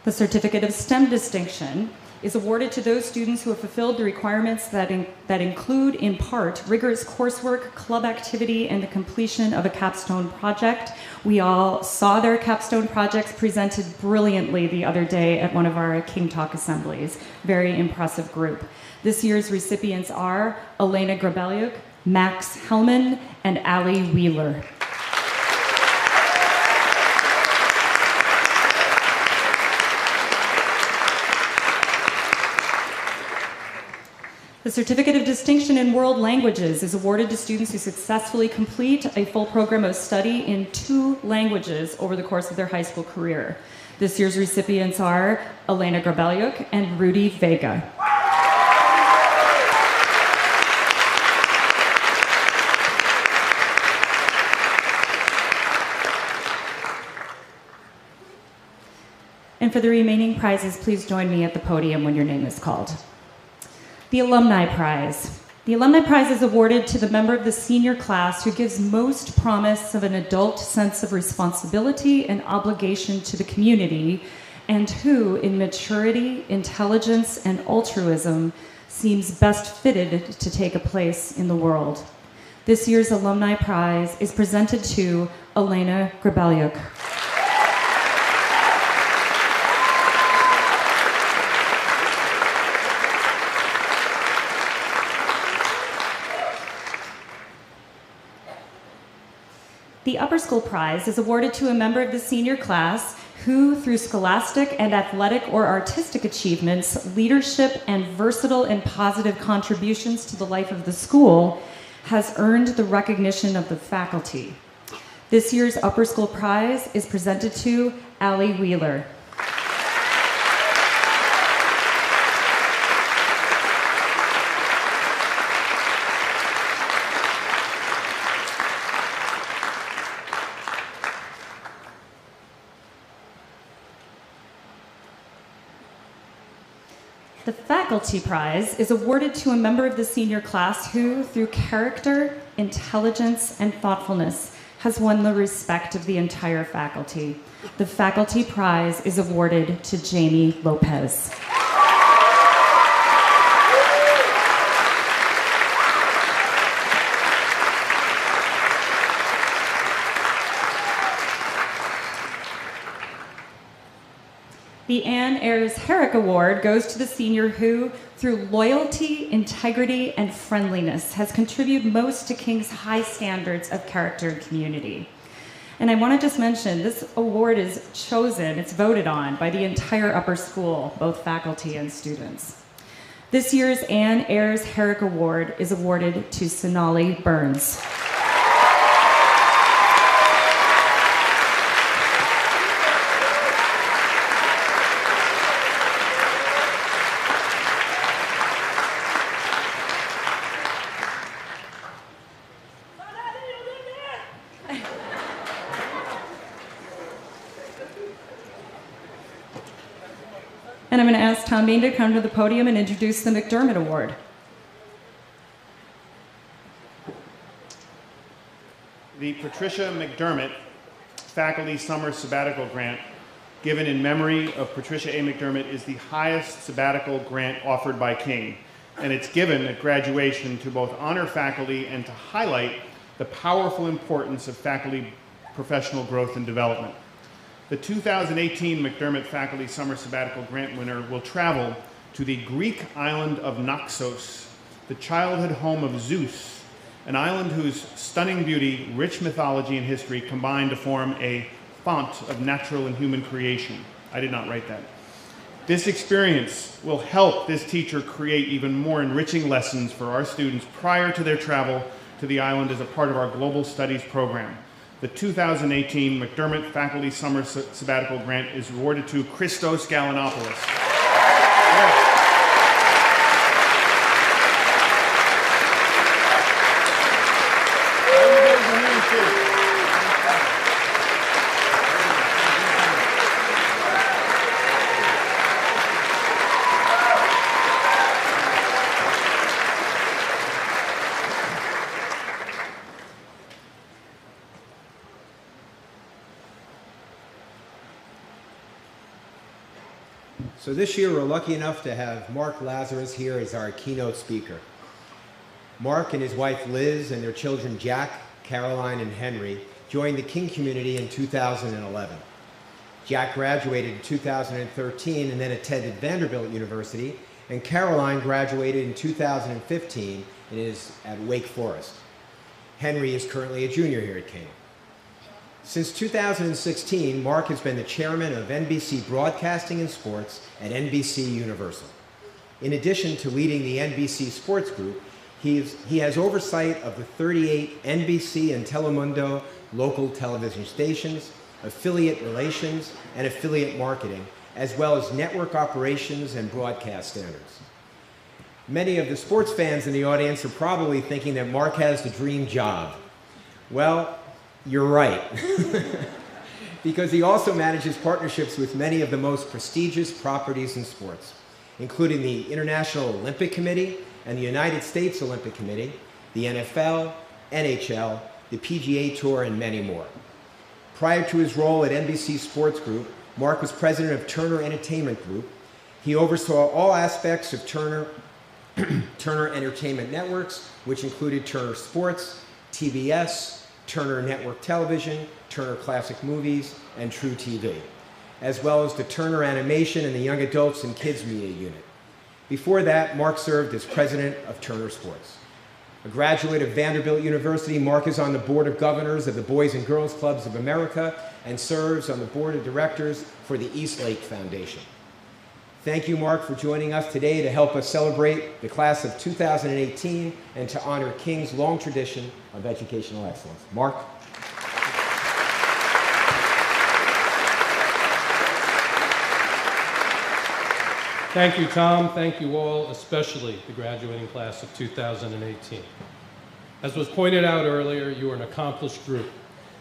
The Certificate of STEM Distinction is awarded to those students who have fulfilled the requirements that include, in part, rigorous coursework, club activity, and the completion of a capstone project. We all saw their capstone projects presented brilliantly the other day at one of our King Talk assemblies. Very impressive group. This year's recipients are Elena Grabeliuk, Max Hellman, and Allie Wheeler. The Certificate of Distinction in World Languages is awarded to students who successfully complete a full program of study in 2 languages over the course of their high school career. This year's recipients are Elena Grabelyuk and Rudy Vega. And for the remaining prizes, please join me at the podium when your name is called. The Alumni Prize. The Alumni Prize is awarded to the member of the senior class who gives most promise of an adult sense of responsibility and obligation to the community, and who, in maturity, intelligence, and altruism, seems best fitted to take a place in the world. This year's Alumni Prize is presented to Elena Grabelyuk. The Upper School Prize is awarded to a member of the senior class who, through scholastic and athletic or artistic achievements, leadership, and versatile and positive contributions to the life of the school, has earned the recognition of the faculty. This year's Upper School Prize is presented to Allie Wheeler. The Faculty Prize is awarded to a member of the senior class who, through character, intelligence, and thoughtfulness, has won the respect of the entire faculty. The Faculty Prize is awarded to Jamie Lopez. The Ann Ayres Herrick Award goes to the senior who, through loyalty, integrity, and friendliness, has contributed most to King's high standards of character and community. And I want to just mention, this award is chosen, it's voted on by the entire upper school, both faculty and students. This year's Ann Ayres Herrick Award is awarded to Sonali Burns. And I'm going to ask Tom Bain to come to the podium and introduce the McDermott Award. The Patricia McDermott Faculty Summer Sabbatical Grant, given in memory of Patricia A. McDermott, is the highest sabbatical grant offered by King. And it's given at graduation to both honor faculty and to highlight the powerful importance of faculty professional growth and development. The 2018 McDermott Faculty Summer Sabbatical Grant winner will travel to the Greek island of Naxos, the childhood home of Zeus, an island whose stunning beauty, rich mythology, and history combine to form a font of natural and human creation. I did not write that. This experience will help this teacher create even more enriching lessons for our students prior to their travel to the island as a part of our Global Studies program. The 2018 McDermott Faculty Summer Sabbatical Grant is awarded to Christos Galanopoulos. So this year we're lucky enough to have Mark Lazarus here as our keynote speaker. Mark and his wife Liz and their children Jack, Caroline, and Henry joined the King community in 2011. Jack graduated in 2013 and then attended Vanderbilt University, and Caroline graduated in 2015 and is at Wake Forest. Henry is currently a junior here at King. Since 2016, Mark has been the chairman of NBC Broadcasting and Sports at NBC Universal. In addition to leading the NBC Sports Group, he has oversight of the 38 NBC and Telemundo local television stations, affiliate relations, and affiliate marketing, as well as network operations and broadcast standards. Many of the sports fans in the audience are probably thinking that Mark has the dream job. Well, you're right. Because he also manages partnerships with many of the most prestigious properties in sports, including the International Olympic Committee and the United States Olympic Committee, the NFL, NHL, the PGA Tour, and many more. Prior to his role at NBC Sports Group, Mark was president of Turner Entertainment Group. He oversaw all aspects of Turner Entertainment Networks, which included Turner Sports, TBS, Turner Network Television, Turner Classic Movies, and True TV, as well as the Turner Animation and the Young Adults and Kids Media Unit. Before that, Mark served as president of Turner Sports. A graduate of Vanderbilt University, Mark is on the board of governors of the Boys and Girls Clubs of America and serves on the board of directors for the East Lake Foundation. Thank you, Mark, for joining us today to help us celebrate the class of 2018 and to honor King's long tradition of educational excellence. Mark. Thank you, Tom. Thank you all, especially the graduating class of 2018. As was pointed out earlier, you are an accomplished group,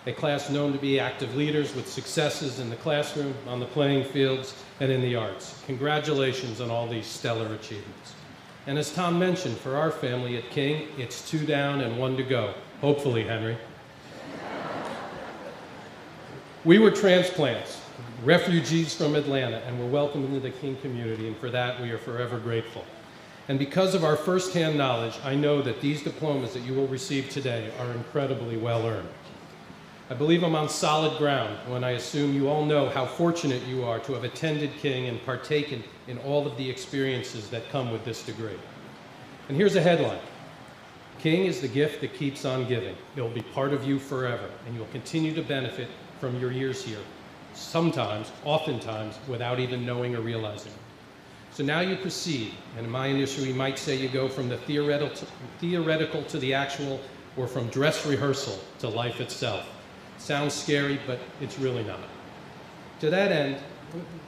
a class known to be active leaders with successes in the classroom, on the playing fields, and in the arts. Congratulations on all these stellar achievements. And as Tom mentioned, for our family at King, it's 2 down and 1 to go. Hopefully, Henry. We were transplants, refugees from Atlanta, and were welcomed into the King community, and for that we are forever grateful. And because of our firsthand knowledge, I know that these diplomas that you will receive today are incredibly well earned. I believe I'm on solid ground when I assume you all know how fortunate you are to have attended King and partaken in all of the experiences that come with this degree. And here's a headline. King is the gift that keeps on giving. It will be part of you forever, and you'll continue to benefit from your years here, sometimes, oftentimes, without even knowing or realizing it. So now you proceed, and in my industry, we might say you go from the theoretical to the actual, or from dress rehearsal to life itself. Sounds scary, but it's really not. To that end,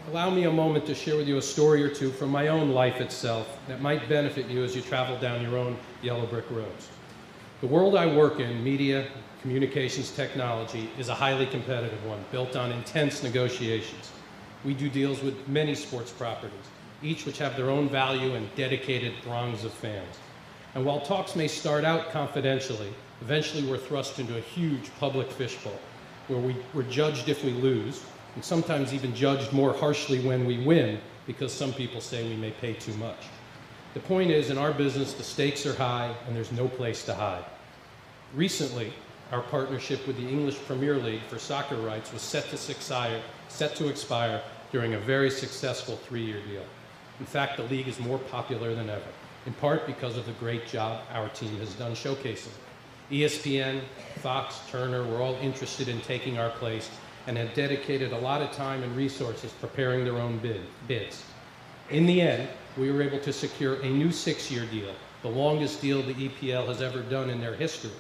allow me a moment to share with you a story or two from my own life itself that might benefit you as you travel down your own yellow brick roads. The world I work in, media, communications technology, is a highly competitive one, built on intense negotiations. We do deals with many sports properties, each which have their own value and dedicated throngs of fans. And while talks may start out confidentially, eventually we're thrust into a huge public fishbowl, where we're judged if we lose, and sometimes even judged more harshly when we win, because some people say we may pay too much. The point is, in our business, the stakes are high, and there's no place to hide. Recently, our partnership with the English Premier League for soccer rights was set to expire during a very successful 3-year deal. In fact, the league is more popular than ever, in part because of the great job our team has done showcasing. ESPN, Fox, Turner were all interested in taking our place and had dedicated a lot of time and resources preparing their own bids. In the end, we were able to secure a new 6-year deal, the longest deal the EPL has ever done in their history.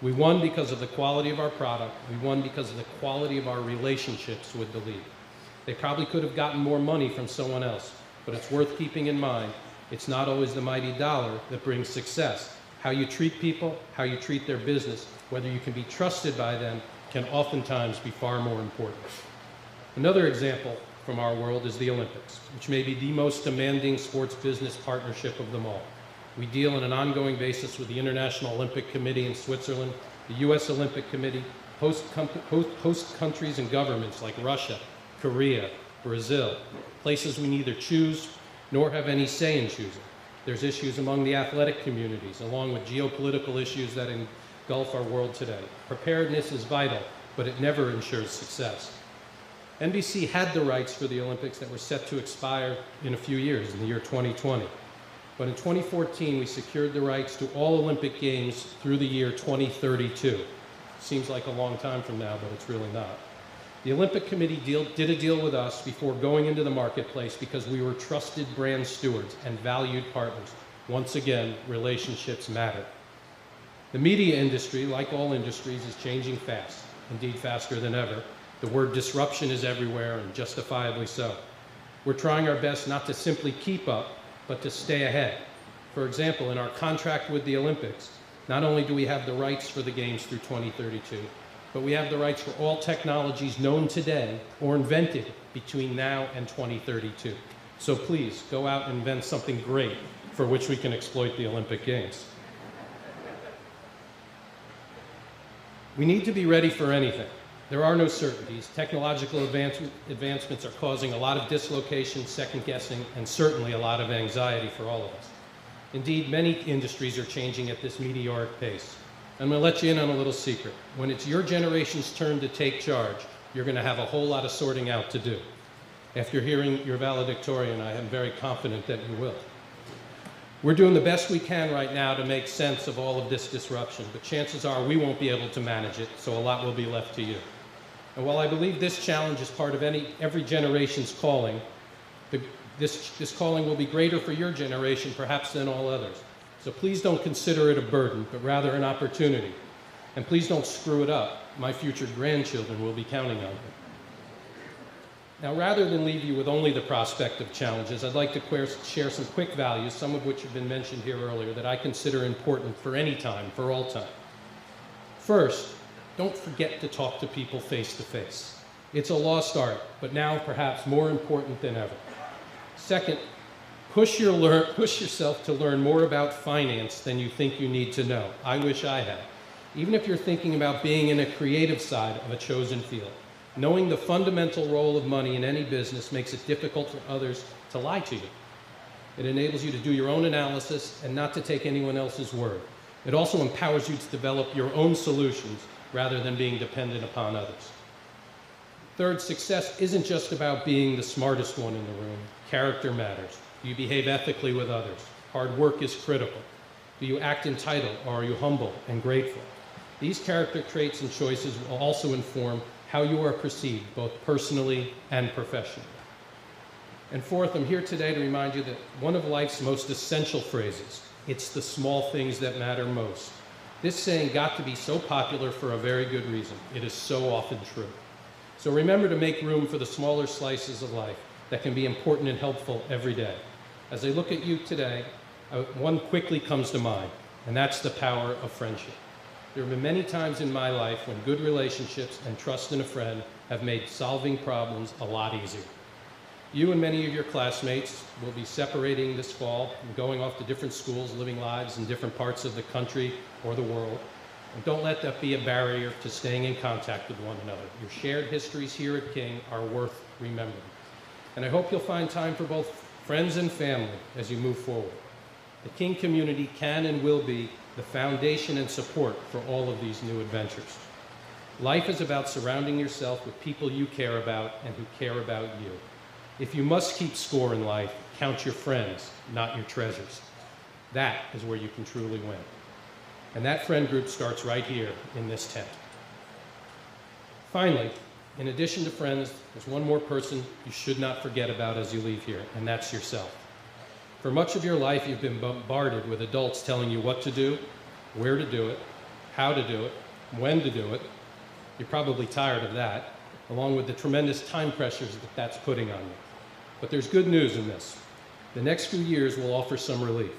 We won because of the quality of our product. We won because of the quality of our relationships with the league. They probably could have gotten more money from someone else, but it's worth keeping in mind, it's not always the mighty dollar that brings success. How you treat people, how you treat their business, whether you can be trusted by them, can oftentimes be far more important. Another example from our world is the Olympics, which may be the most demanding sports business partnership of them all. We deal on an ongoing basis with the International Olympic Committee in Switzerland, the U.S. Olympic Committee, host countries and governments like Russia, Korea, Brazil, places we neither choose nor have any say in choosing. There's issues among the athletic communities, along with geopolitical issues that engulf our world today. Preparedness is vital, but it never ensures success. NBC had the rights for the Olympics that were set to expire in a few years, in the year 2020. But in 2014, we secured the rights to all Olympic Games through the year 2032. Seems like a long time from now, but it's really not. The Olympic Committee did a deal with us before going into the marketplace because we were trusted brand stewards and valued partners. Once again, relationships matter. The media industry, like all industries, is changing fast, indeed faster than ever. The word disruption is everywhere, and justifiably so. We're trying our best not to simply keep up, but to stay ahead. For example, in our contract with the Olympics, not only do we have the rights for the Games through 2032, but we have the rights for all technologies known today or invented between now and 2032. So please, go out and invent something great for which we can exploit the Olympic Games. We need to be ready for anything. There are no certainties. Technological advancements are causing a lot of dislocation, second-guessing, and certainly a lot of anxiety for all of us. Indeed, many industries are changing at this meteoric pace. I'm going to let you in on a little secret. When it's your generation's turn to take charge, you're going to have a whole lot of sorting out to do. After hearing your valedictorian, I am very confident that you will. We're doing the best we can right now to make sense of all of this disruption, but chances are we won't be able to manage it, so a lot will be left to you. And while I believe this challenge is part of every generation's calling, this calling will be greater for your generation perhaps than all others. So please don't consider it a burden, but rather an opportunity. And please don't screw it up. My future grandchildren will be counting on you. Now, rather than leave you with only the prospect of challenges, I'd like to share some quick values, some of which have been mentioned here earlier, that I consider important for any time, for all time. First, don't forget to talk to people face to face. It's a lost art, but now perhaps more important than ever. Second, push yourself to learn more about finance than you think you need to know. I wish I had. Even if you're thinking about being in a creative side of a chosen field. Knowing the fundamental role of money in any business makes it difficult for others to lie to you. It enables you to do your own analysis and not to take anyone else's word. It also empowers you to develop your own solutions rather than being dependent upon others. Third, success isn't just about being the smartest one in the room. Character matters. Do you behave ethically with others? Hard work is critical. Do you act entitled, or are you humble and grateful? These character traits and choices will also inform how you are perceived, both personally and professionally. And fourth, I'm here today to remind you that one of life's most essential phrases, it's the small things that matter most. This saying got to be so popular for a very good reason. It is so often true. So remember to make room for the smaller slices of life that can be important and helpful every day. As I look at you today, one quickly comes to mind, and that's the power of friendship. There have been many times in my life when good relationships and trust in a friend have made solving problems a lot easier. You and many of your classmates will be separating this fall and going off to different schools, living lives in different parts of the country or the world. And don't let that be a barrier to staying in contact with one another. Your shared histories here at King are worth remembering. And I hope you'll find time for both friends and family as you move forward. The King community can and will be the foundation and support for all of these new adventures. Life is about surrounding yourself with people you care about and who care about you. If you must keep score in life, count your friends, not your treasures. That is where you can truly win. And that friend group starts right here in this tent. Finally, in addition to friends, there's one more person you should not forget about as you leave here, and that's yourself. For much of your life, you've been bombarded with adults telling you what to do, where to do it, how to do it, when to do it. You're probably tired of that, along with the tremendous time pressures that that's putting on you. But there's good news in this. The next few years will offer some relief,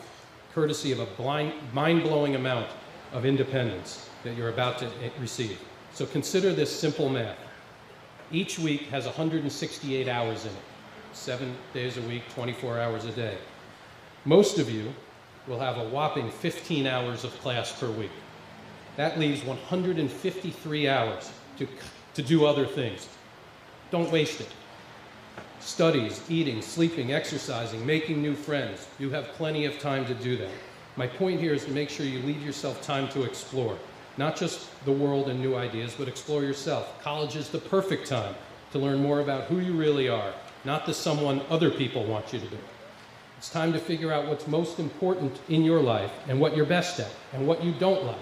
courtesy of a mind-blowing amount of independence that you're about to receive. So consider this simple math. Each week has 168 hours in it, 7 days a week, 24 hours a day. Most of you will have a whopping 15 hours of class per week. That leaves 153 hours to do other things. Don't waste it. Studies, eating, sleeping, exercising, making new friends. You have plenty of time to do that. My point here is to make sure you leave yourself time to explore. Not just the world and new ideas, but explore yourself. College is the perfect time to learn more about who you really are, not the someone other people want you to be. It's time to figure out what's most important in your life and what you're best at and what you don't like.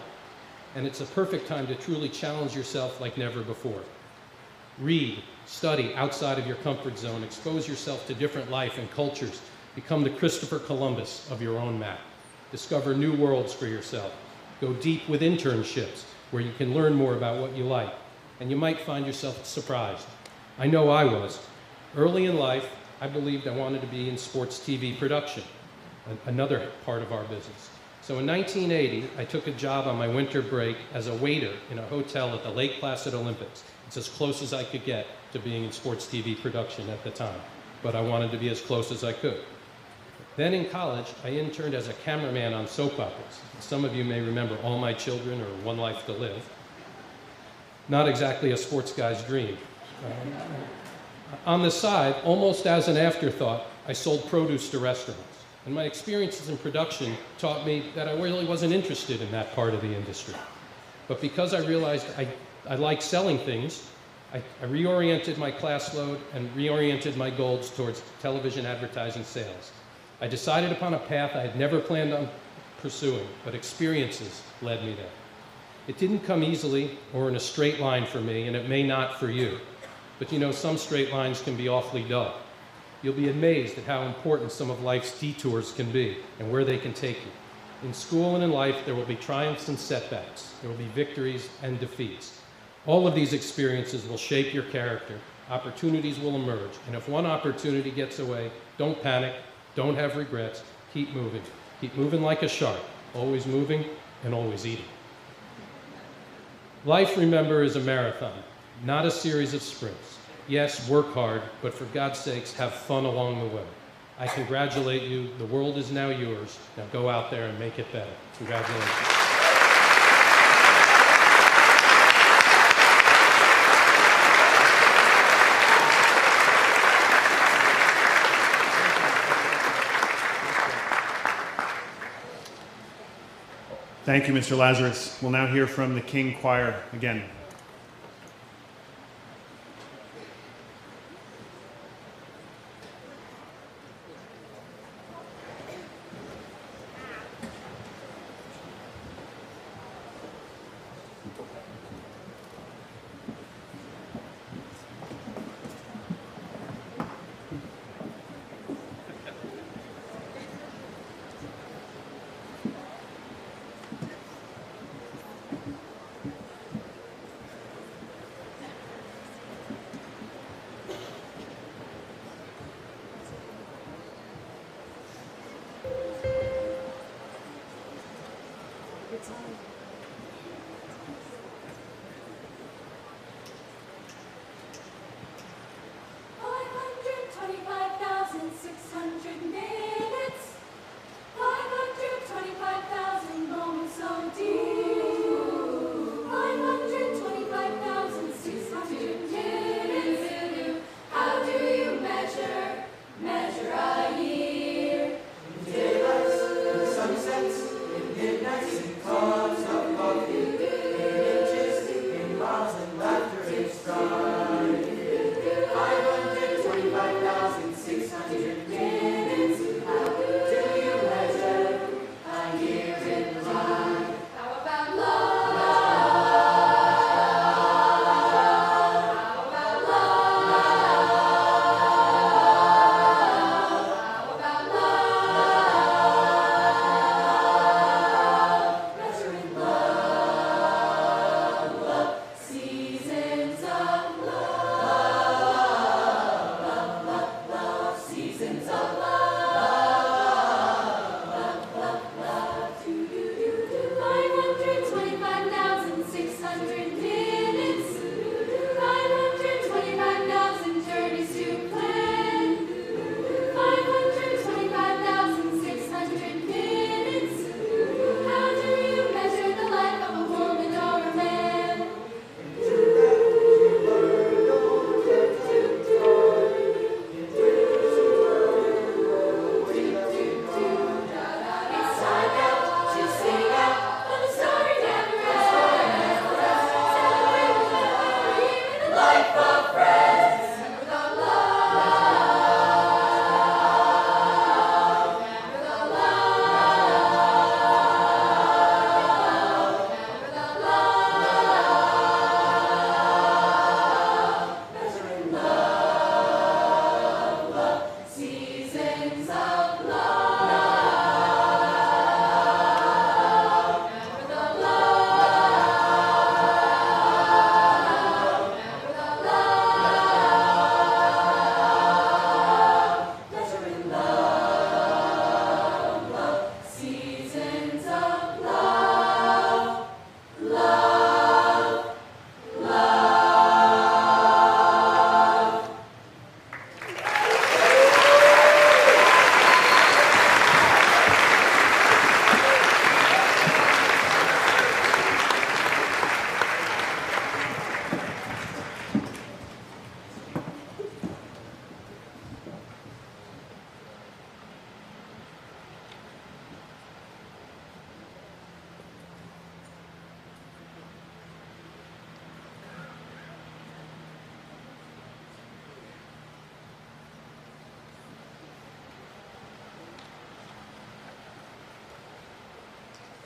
And it's a perfect time to truly challenge yourself like never before. Read, study outside of your comfort zone, expose yourself to different life and cultures, become the Christopher Columbus of your own map. Discover new worlds for yourself. Go deep with internships where you can learn more about what you like, and you might find yourself surprised. I know I was. Early in life, I believed I wanted to be in sports TV production, another part of our business. So in 1980, I took a job on my winter break as a waiter in a hotel at the Lake Placid Olympics. It's as close as I could get to being in sports TV production at the time, but I wanted to be as close as I could. Then in college, I interned as a cameraman on soap operas. Some of you may remember All My Children or One Life to Live. Not exactly a sports guy's dream. On the side, almost as an afterthought, I sold produce to restaurants. And my experiences in production taught me that I really wasn't interested in that part of the industry. But because I realized I liked selling things, I reoriented my class load and reoriented my goals towards television advertising sales. I decided upon a path I had never planned on pursuing, but experiences led me there. It didn't come easily or in a straight line for me, and it may not for you. But you know, some straight lines can be awfully dull. You'll be amazed at how important some of life's detours can be and where they can take you. In school and in life, there will be triumphs and setbacks. There will be victories and defeats. All of these experiences will shape your character. Opportunities will emerge. And if one opportunity gets away, don't panic, don't have regrets, keep moving. Keep moving like a shark, always moving and always eating. Life, remember, is a marathon, not a series of sprints. Yes, work hard, but for God's sakes, have fun along the way. I congratulate you. The world is now yours. Now go out there and make it better. Congratulations. Thank you, Mr. Lazarus. We'll now hear from the King Choir again. Sunsets and midnights and clouds.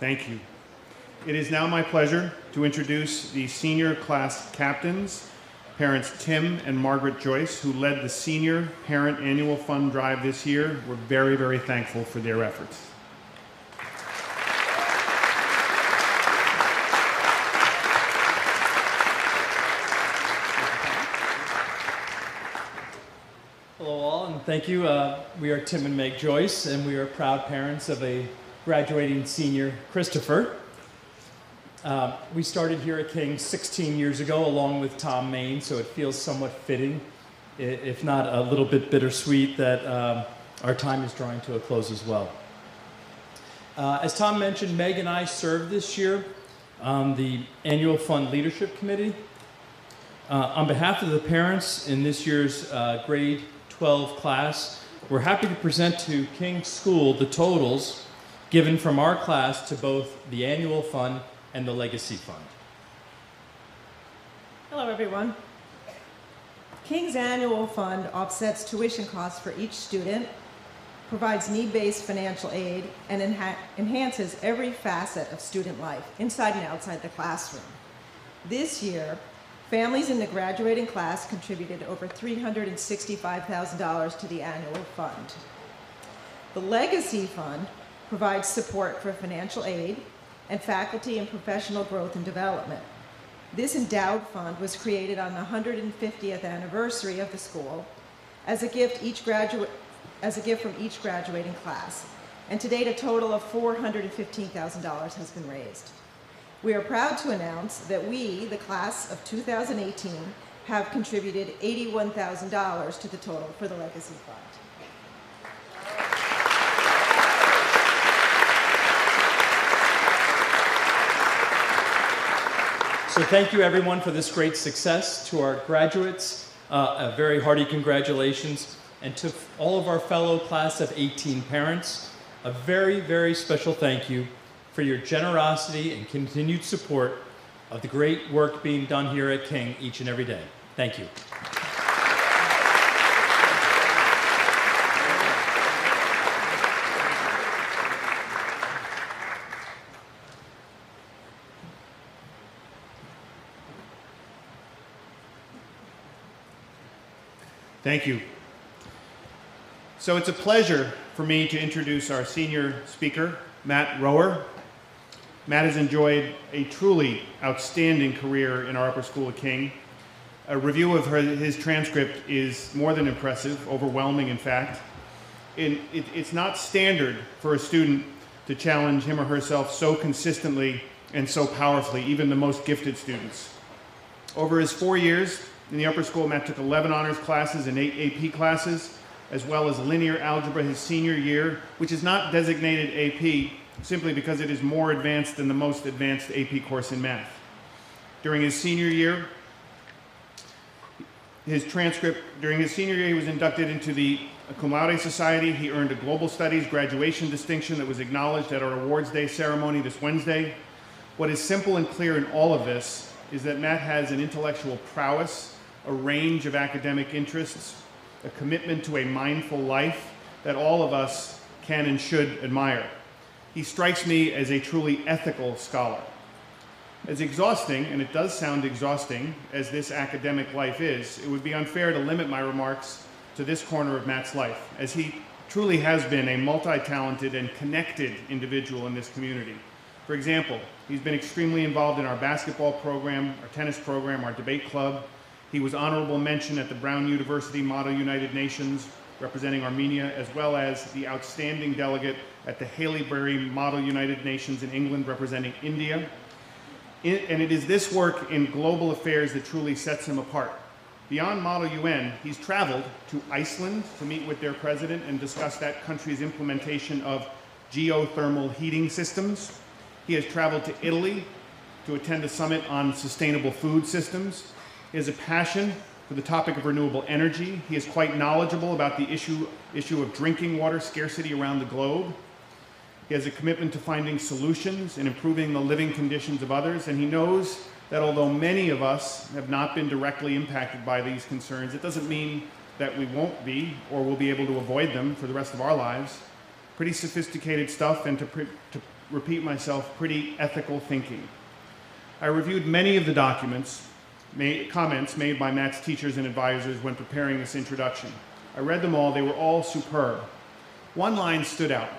Thank you. It is now my pleasure to introduce the senior class captains, parents Tim and Margaret Joyce, who led the Senior Parent Annual Fund Drive this year. We're very, very thankful for their efforts. Hello all, and thank you. We are Tim and Meg Joyce, and we are proud parents of a graduating senior, Christopher. We started here at King 16 years ago along with Tom Main, so it feels somewhat fitting, if not a little bit bittersweet, that our time is drawing to a close as well. As Tom mentioned, Meg and I served this year on the Annual Fund Leadership Committee. On behalf of the parents in this year's grade 12 class, we're happy to present to King School the totals given from our class to both the Annual Fund and the Legacy Fund. Hello, everyone. King's Annual Fund offsets tuition costs for each student, provides need-based financial aid, and enhances every facet of student life, inside and outside the classroom. This year, families in the graduating class contributed over $365,000 to the annual fund. The Legacy Fund provides support for financial aid and faculty and professional growth and development. This endowed fund was created on the 150th anniversary of the school as a gift from each graduating class. And to date, a total of $415,000 has been raised. We are proud to announce that we, the class of 2018, have contributed $81,000 to the total for the Legacy Fund. So thank you everyone for this great success. To our graduates, a very hearty congratulations. And to all of our fellow class of 18 parents, a very, very special thank you for your generosity and continued support of the great work being done here at King each and every day. Thank you. Thank you. So it's a pleasure for me to introduce our senior speaker, Matt Rower. Matt has enjoyed a truly outstanding career in our upper school at King. A review of his transcript is more than impressive, overwhelming in fact. It's not standard for a student to challenge him or herself so consistently and so powerfully, even the most gifted students. Over his 4 years in the upper school, Matt took 11 honors classes and 8 AP classes, as well as linear algebra his senior year, which is not designated AP simply because it is more advanced than the most advanced AP course in math. During his senior year, he was inducted into the Cum Laude Society. He earned a Global Studies graduation distinction that was acknowledged at our Awards Day ceremony this Wednesday. What is simple and clear in all of this is that Matt has an intellectual prowess, a range of academic interests, a commitment to a mindful life that all of us can and should admire. He strikes me as a truly ethical scholar. As exhausting, and it does sound exhausting, as this academic life is, it would be unfair to limit my remarks to this corner of Matt's life, as he truly has been a multi-talented and connected individual in this community. For example, he's been extremely involved in our basketball program, our tennis program, our debate club. He was honorable mention at the Brown University Model United Nations, representing Armenia, as well as the outstanding delegate at the Haileybury Model United Nations in England, representing India. And it is this work in global affairs that truly sets him apart. Beyond Model UN, he's traveled to Iceland to meet with their president and discuss that country's implementation of geothermal heating systems. He has traveled to Italy to attend a summit on sustainable food systems. He has a passion for the topic of renewable energy. He is quite knowledgeable about the issue of drinking water scarcity around the globe. He has a commitment to finding solutions and improving the living conditions of others, and he knows that although many of us have not been directly impacted by these concerns, it doesn't mean that we won't be or will be able to avoid them for the rest of our lives. Pretty sophisticated stuff, and to repeat myself, pretty ethical thinking. I reviewed many of the comments made by Matt's teachers and advisors when preparing this introduction. I read them all. They were all superb. One line stood out,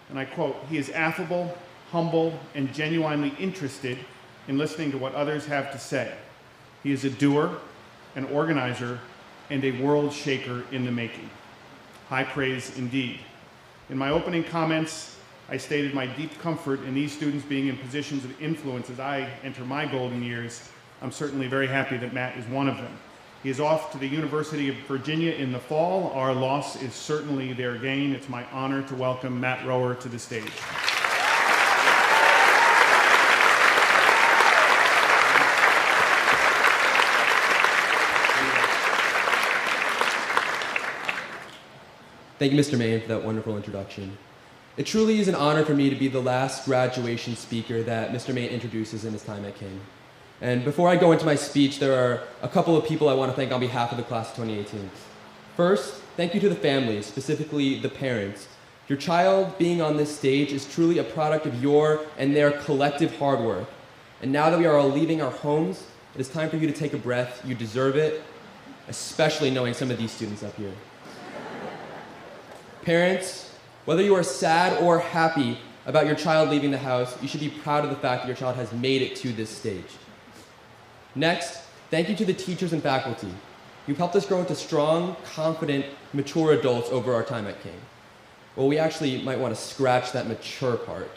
and I quote, "He is affable, humble, and genuinely interested in listening to what others have to say. He is a doer, an organizer, and a world shaker in the making." High praise indeed. In my opening comments, I stated my deep comfort in these students being in positions of influence as I enter my golden years. I'm certainly very happy that Matt is one of them. He is off to the University of Virginia in the fall. Our loss is certainly their gain. It's my honor to welcome Matt Rower to the stage. Thank you, Mr. Main, for that wonderful introduction. It truly is an honor for me to be the last graduation speaker that Mr. Main introduces in his time at King. And before I go into my speech, there are a couple of people I want to thank on behalf of the class of 2018. First, thank you to the families, specifically the parents. Your child being on this stage is truly a product of your and their collective hard work. And now that we are all leaving our homes, it is time for you to take a breath. You deserve it, especially knowing some of these students up here. Parents, whether you are sad or happy about your child leaving the house, you should be proud of the fact that your child has made it to this stage. Next, thank you to the teachers and faculty. You've helped us grow into strong, confident, mature adults over our time at King. Well, we actually might want to scratch that mature part.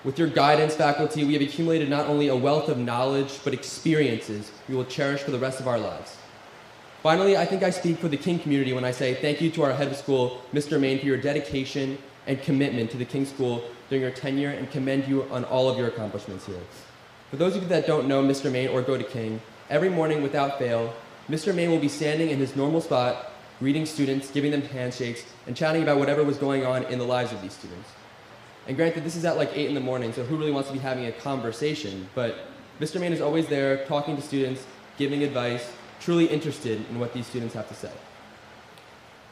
With your guidance, faculty, we have accumulated not only a wealth of knowledge, but experiences we will cherish for the rest of our lives. Finally, I think I speak for the King community when I say thank you to our head of school, Mr. Main, for your dedication and commitment to the King School during your tenure, and commend you on all of your accomplishments here. For those of you that don't know Mr. Main or go to King, every morning without fail, Mr. Main will be standing in his normal spot, greeting students, giving them handshakes, and chatting about whatever was going on in the lives of these students. And granted, this is at like 8 in the morning, so who really wants to be having a conversation? But Mr. Main is always there, talking to students, giving advice, truly interested in what these students have to say.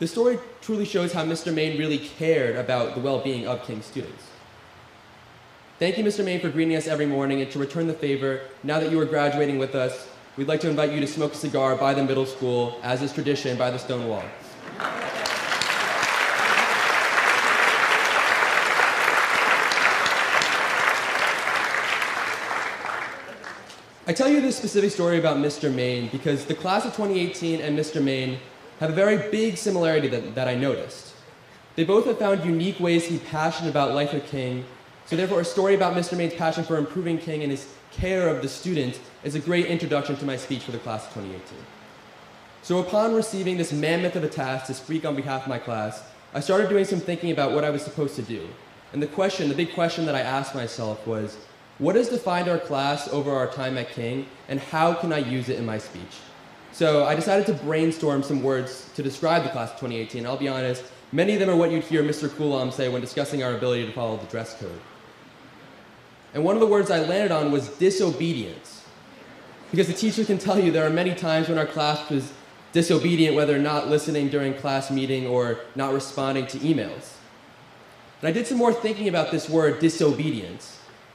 This story truly shows how Mr. Main really cared about the well-being of King students. Thank you, Mr. Main, for greeting us every morning, and to return the favor, now that you are graduating with us, we'd like to invite you to smoke a cigar by the middle school, as is tradition, by the stone wall. I tell you this specific story about Mr. Main because the class of 2018 and Mr. Main have a very big similarity that I noticed. They both have found unique ways to be passionate about life at King, so therefore a story about Mr. Main's passion for improving King and his care of the students is a great introduction to my speech for the class of 2018. So upon receiving this mammoth of a task to speak on behalf of my class, I started doing some thinking about what I was supposed to do. And the big question that I asked myself was, what has defined our class over our time at King, and how can I use it in my speech? So I decided to brainstorm some words to describe the class of 2018. I'll be honest, many of them are what you'd hear Mr. Kulam say when discussing our ability to follow the dress code. And one of the words I landed on was disobedience. Because the teacher can tell you there are many times when our class was disobedient, whether not listening during class meeting or not responding to emails. And I did some more thinking about this word disobedience.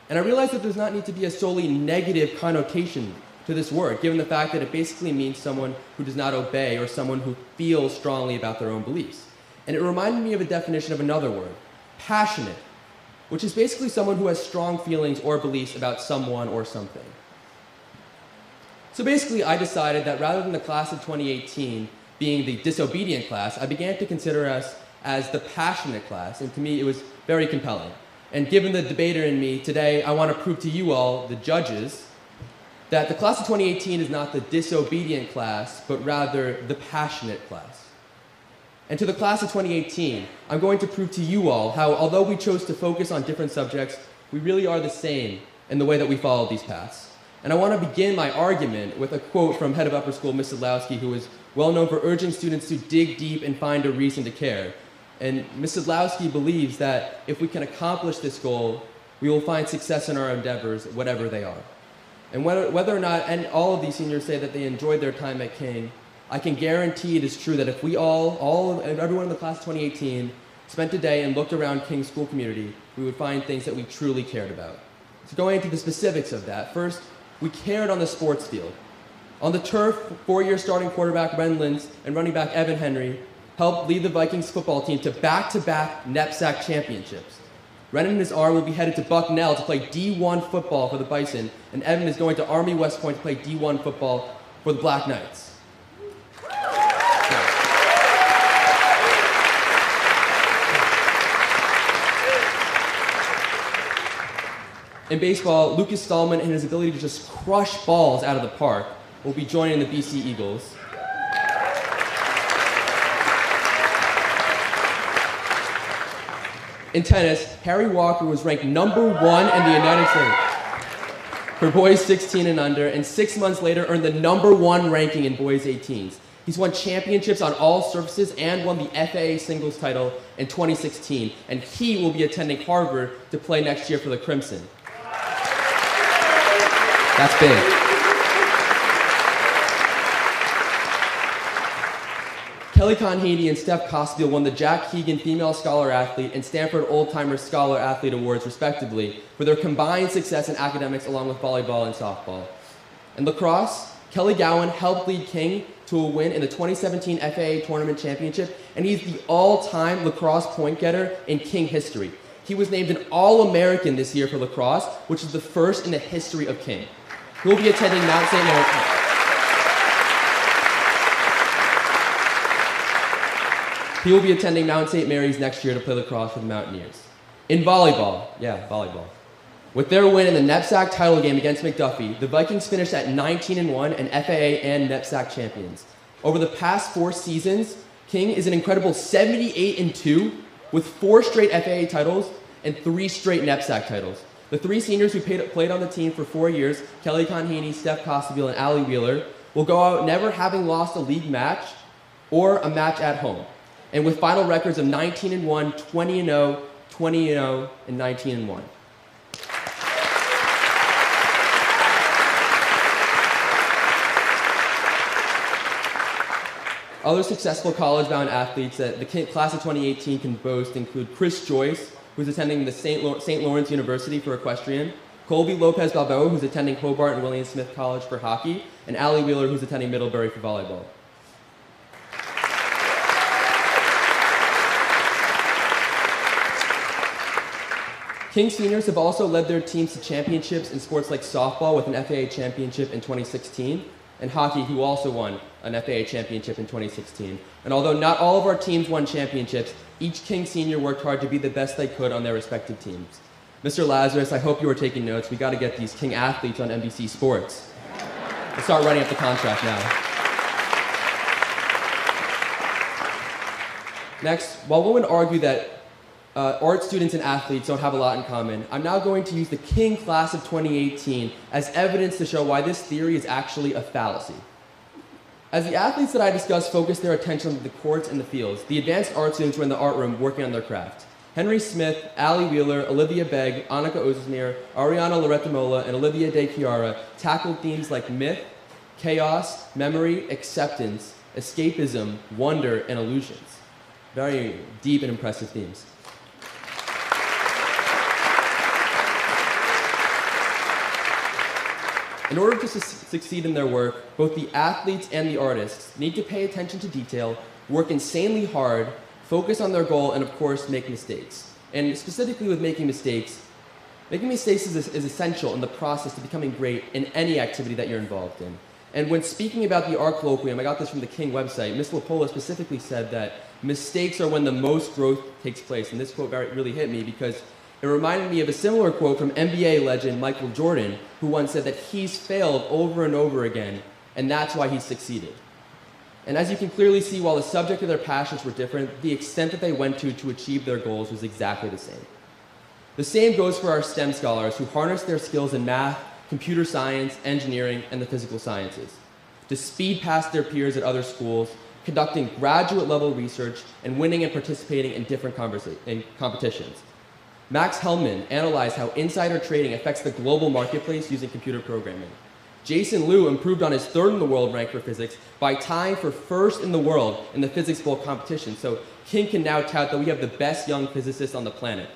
And I realized that does not need to be a solely negative connotation to this word, given the fact that it basically means someone who does not obey or someone who feels strongly about their own beliefs. And it reminded me of a definition of another word, passionate, which is basically someone who has strong feelings or beliefs about someone or something. So basically, I decided that rather than the class of 2018 being the disobedient class, I began to consider us as the passionate class, and to me it was very compelling. And given the debater in me, today I want to prove to you all, the judges, that the class of 2018 is not the disobedient class, but rather the passionate class. And to the class of 2018, I'm going to prove to you all how, although we chose to focus on different subjects, we really are the same in the way that we follow these paths. And I want to begin my argument with a quote from head of upper school, Ms. Sadlowsky, who is well known for urging students to dig deep and find a reason to care. And Ms. Sadlowsky believes that if we can accomplish this goal, we will find success in our endeavors, whatever they are. And whether or not, and all of these seniors say that they enjoyed their time at King, I can guarantee it is true that if we everyone in the class of 2018 spent a day and looked around King's school community, we would find things that we truly cared about. So going into the specifics of that, first, we cared on the sports field. On the turf, four-year starting quarterback Reverend and running back Evan Henry helped lead the Vikings football team to back-to-back knapsack championships. Renan and his arm will be headed to Bucknell to play D1 football for the Bison, and Evan is going to Army West Point to play D1 football for the Black Knights. In baseball, Lucas Stallman and his ability to just crush balls out of the park will be joining the BC Eagles. In tennis, Harry Walker was ranked #1 in the United States for boys 16 and under, and 6 months later earned the #1 ranking in boys 18s. He's won championships on all surfaces and won the FAA singles title in 2016, and he will be attending Harvard to play next year for the Crimson. That's big. Kelly Conheeney and Steph Costabile won the Jack Keegan Female Scholar Athlete and Stanford Old Timer Scholar Athlete Awards, respectively, for their combined success in academics along with volleyball and softball. In lacrosse, Kelly Gowan helped lead King to a win in the 2017 FAA Tournament Championship, and he's the all-time lacrosse point getter in King history. He was named an All-American this year for lacrosse, which is the first in the history of King. He will be attending Mount St. Mary's. He will be attending Mount St. Mary's next year to play lacrosse for the Mountaineers. In volleyball, volleyball. With their win in the knapsack title game against McDuffie, the Vikings finished at 19-1 and FAA and knapsack champions. Over the past 4 seasons, King is an incredible 78-2 with 4 straight FAA titles and 3 straight knapsack titles. The 3 seniors who played on the team for 4 years, Kelly Conheeney, Steph Costabile, and Allie Wheeler, will go out never having lost a league match or a match at home, and with final records of 19-1, 20-0, 20-0, and 19-1. Other successful college-bound athletes that the class of 2018 can boast include Chris Joyce, who's attending the St. Lawrence University for equestrian, Colby Lopez Balboa, who's attending Hobart and William Smith College for hockey, and Allie Wheeler, who's attending Middlebury for volleyball. King seniors have also led their teams to championships in sports like softball with an FAA championship in 2016, and hockey, who also won an FAA championship in 2016. And although not all of our teams won championships, each King senior worked hard to be the best they could on their respective teams. Mr. Lazarus, I hope you were taking notes. We got to get these King athletes on NBC Sports. Let's start writing up the contract now. Next, while one would argue that art students and athletes don't have a lot in common, I'm now going to use the King class of 2018 as evidence to show why this theory is actually a fallacy. As the athletes that I discussed focused their attention on the courts and the fields, the advanced art students were in the art room working on their craft. Henry Smith, Allie Wheeler, Olivia Begg, Annika Ozesmir, Ariana Lorettamola, and Olivia De Chiara tackled themes like myth, chaos, memory, acceptance, escapism, wonder, and illusions. Very deep and impressive themes. In order to succeed in their work, both the athletes and the artists need to pay attention to detail, work insanely hard, focus on their goal, and of course, make mistakes. And specifically with making mistakes is essential in the process to becoming great in any activity that you're involved in. And when speaking about the art colloquium, I got this from the King website, Ms. Lapola specifically said that mistakes are when the most growth takes place. And this quote really hit me because it reminded me of a similar quote from NBA legend Michael Jordan, who once said that he's failed over and over again, and that's why he's succeeded. And as you can clearly see, while the subject of their passions were different, the extent that they went to achieve their goals was exactly the same. The same goes for our STEM scholars who harness their skills in math, computer science, engineering, and the physical sciences to speed past their peers at other schools, conducting graduate-level research, and winning and participating in different competitions. Max Hellman analyzed how insider trading affects the global marketplace using computer programming. Jason Liu improved on his third in the world rank for physics by tying for first in the world in the Physics Bowl competition. So King can now tout that we have the best young physicists on the planet.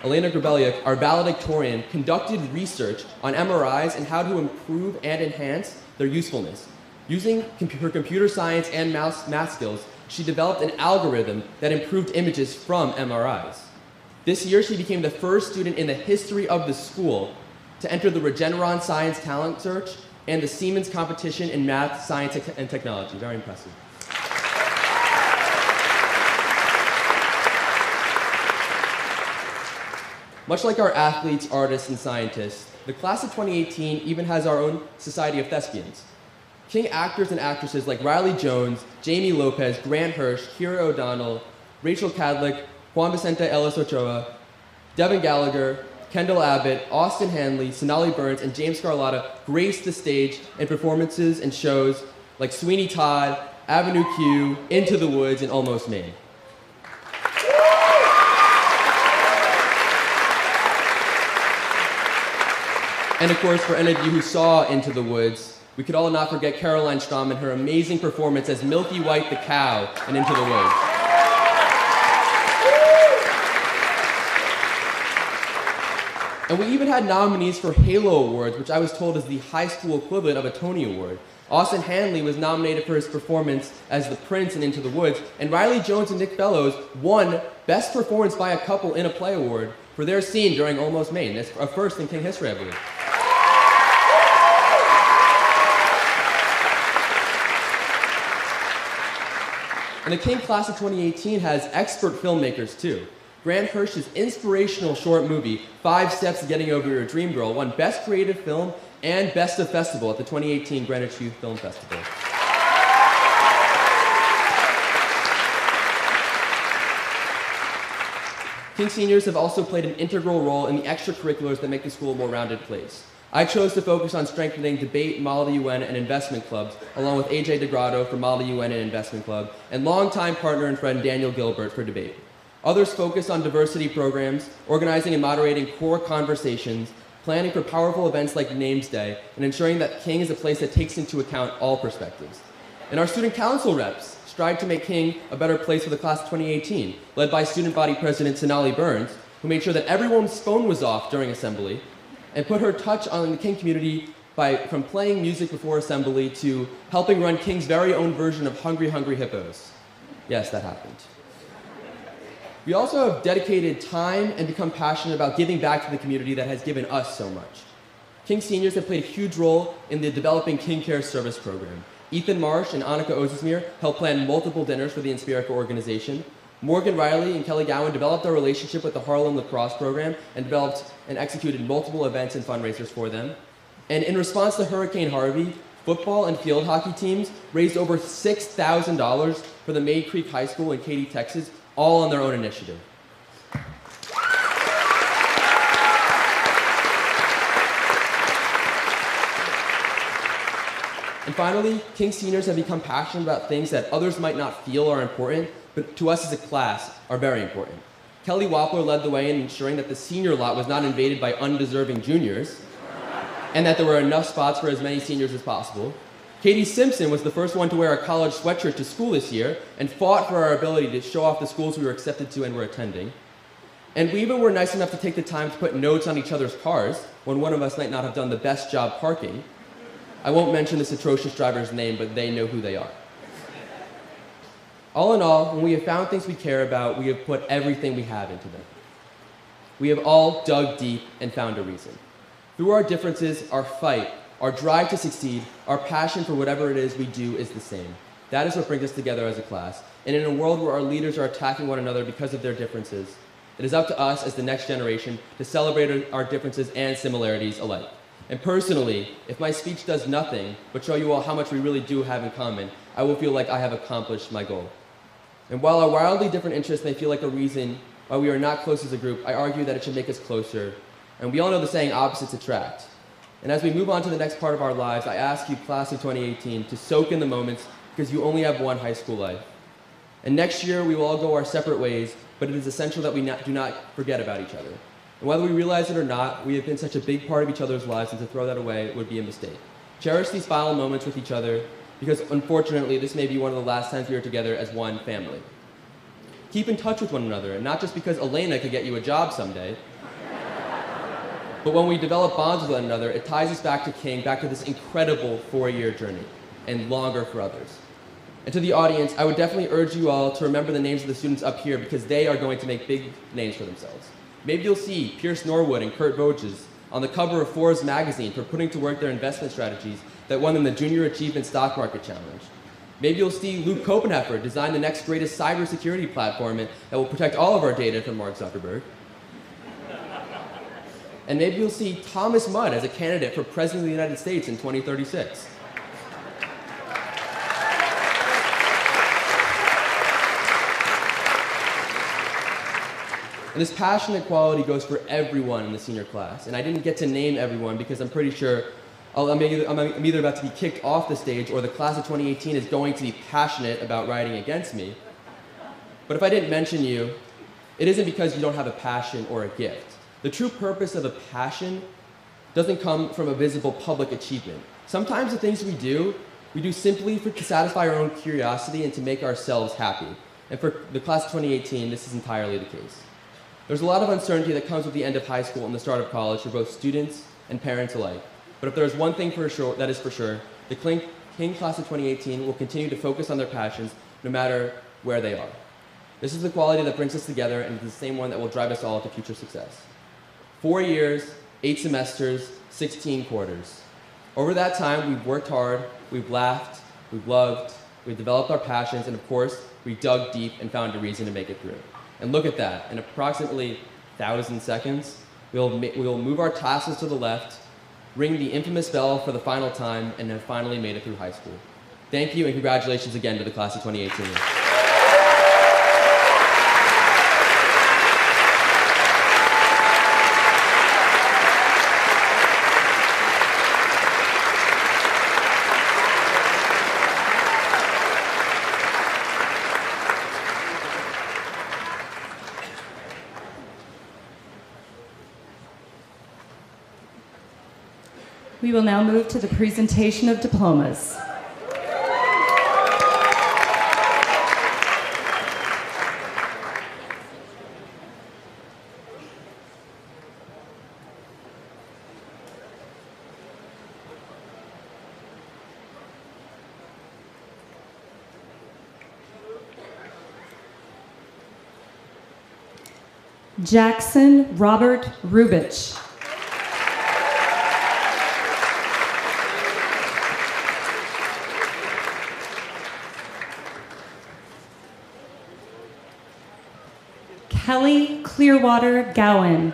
Elena Grabeliuk, our valedictorian, conducted research on MRIs and how to improve and enhance their usefulness. Using her computer science and math skills, she developed an algorithm that improved images from MRIs. This year, she became the first student in the history of the school to enter the Regeneron Science Talent Search and the Siemens competition in math, science, and technology. Very impressive. Much like our athletes, artists, and scientists, the class of 2018 even has our own Society of Thespians. King actors and actresses like Riley Jones, Jamie Lopez, Grant Hirsch, Kira O'Donnell, Rachel Cadlick, Juan Vicente Ellis Ochoa, Devin Gallagher, Kendall Abbott, Austin Hanley, Sonali Burns, and James Scarlatta graced the stage in performances and shows like Sweeney Todd, Avenue Q, Into the Woods, and Almost Maine. And of course, for any of you who saw Into the Woods, we could all not forget Caroline Strom and her amazing performance as Milky White the cow in Into the Woods. And we even had nominees for Halo Awards, which I was told is the high school equivalent of a Tony Award. Austin Hanley was nominated for his performance as the Prince in Into the Woods, and Riley Jones and Nick Bellows won Best Performance by a Couple in a Play Award for their scene during Almost Maine. It's a first in King history, I believe. And the King class of 2018 has expert filmmakers too. Grant Hirsch's inspirational short movie, 5 Steps to Getting Over Your Dream Girl, won Best Creative Film and Best of Festival at the 2018 Greenwich Youth Film Festival. King seniors have also played an integral role in the extracurriculars that make the school a more rounded place. I chose to focus on strengthening debate, Model UN, and investment clubs, along with AJ DeGrotto for Model UN and Investment Club, and longtime partner and friend Daniel Gilbert for debate. Others focus on diversity programs, organizing and moderating core conversations, planning for powerful events like Names Day, and ensuring that King is a place that takes into account all perspectives. And our student council reps strive to make King a better place for the class of 2018, led by student body president Sonali Burns, who made sure that everyone's phone was off during assembly, and put her touch on the King community from playing music before assembly to helping run King's very own version of Hungry Hungry Hippos. Yes, that happened. We also have dedicated time and become passionate about giving back to the community that has given us so much. King seniors have played a huge role in the developing King Care Service program. Ethan Marsh and Annika Ozesmir helped plan multiple dinners for the Inspirica organization. Morgan Riley and Kelly Gowan developed our relationship with the Harlem Lacrosse program and developed and executed multiple events and fundraisers for them. And in response to Hurricane Harvey, football and field hockey teams raised over $6,000 for the May Creek High School in Katy, Texas, all on their own initiative. And finally, King seniors have become passionate about things that others might not feel are important, but to us as a class are very important. Kelly Wappler led the way in ensuring that the senior lot was not invaded by undeserving juniors, and that there were enough spots for as many seniors as possible. Katie Simpson was the first one to wear a college sweatshirt to school this year and fought for our ability to show off the schools we were accepted to and were attending. And we even were nice enough to take the time to put notes on each other's cars when one of us might not have done the best job parking. I won't mention this atrocious driver's name, but they know who they are. All in all, when we have found things we care about, we have put everything we have into them. We have all dug deep and found a reason. Through our differences, our fight, our drive to succeed, our passion for whatever it is we do is the same. That is what brings us together as a class. And in a world where our leaders are attacking one another because of their differences, it is up to us as the next generation to celebrate our differences and similarities alike. And personally, if my speech does nothing but show you all how much we really do have in common, I will feel like I have accomplished my goal. And while our wildly different interests may feel like a reason why we are not close as a group, I argue that it should make us closer. And we all know the saying, opposites attract. And as we move on to the next part of our lives, I ask you, class of 2018, to soak in the moments because you only have one high school life. And next year, we will all go our separate ways, but it is essential that we do not forget about each other. And whether we realize it or not, we have been such a big part of each other's lives, and to throw that away would be a mistake. Cherish these final moments with each other, because unfortunately, this may be one of the last times we are together as one family. Keep in touch with one another, and not just because Elena could get you a job someday, but when we develop bonds with one another, it ties us back to King, back to this incredible 4-year journey, and longer for others. And to the audience, I would definitely urge you all to remember the names of the students up here, because they are going to make big names for themselves. Maybe you'll see Pierce Norwood and Kurt Voges on the cover of Forbes magazine for putting to work their investment strategies that won them the Junior Achievement Stock Market Challenge. Maybe you'll see Luke Copenheffer design the next greatest cybersecurity platform that will protect all of our data from Mark Zuckerberg. And maybe you'll see Thomas Mudd as a candidate for President of the United States in 2036. And this passionate quality goes for everyone in the senior class. And I didn't get to name everyone because I'm pretty sure I'm either about to be kicked off the stage or the class of 2018 is going to be passionate about writing against me. But if I didn't mention you, it isn't because you don't have a passion or a gift. The true purpose of a passion doesn't come from a visible public achievement. Sometimes the things we do simply to satisfy our own curiosity and to make ourselves happy. And for the class of 2018, this is entirely the case. There's a lot of uncertainty that comes with the end of high school and the start of college for both students and parents alike. But if there's one thing that is for sure, the King class of 2018 will continue to focus on their passions no matter where they are. This is the quality that brings us together, and it's the same one that will drive us all to future success. 4 years, 8 semesters, 16 quarters. Over that time, we've worked hard, we've laughed, we've loved, we've developed our passions, and of course, we dug deep and found a reason to make it through. And look at that, in approximately 1,000 seconds, we'll move our tassels to the left, ring the infamous bell for the final time, and have finally made it through high school. Thank you, and congratulations again to the class of 2018. We will now move to the presentation of diplomas. Jackson Robert Rubich. Kelly Clearwater Gowan.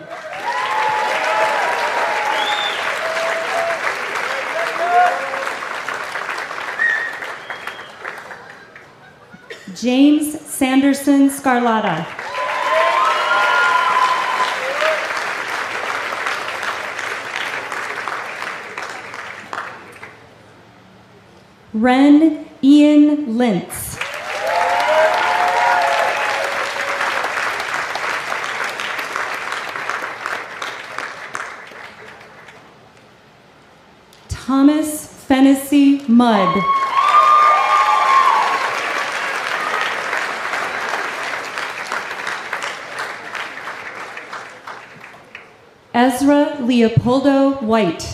James Sanderson Scarlata. Ren Ian Lintz. Thomas Fennessy Mudd. Ezra Leopoldo White.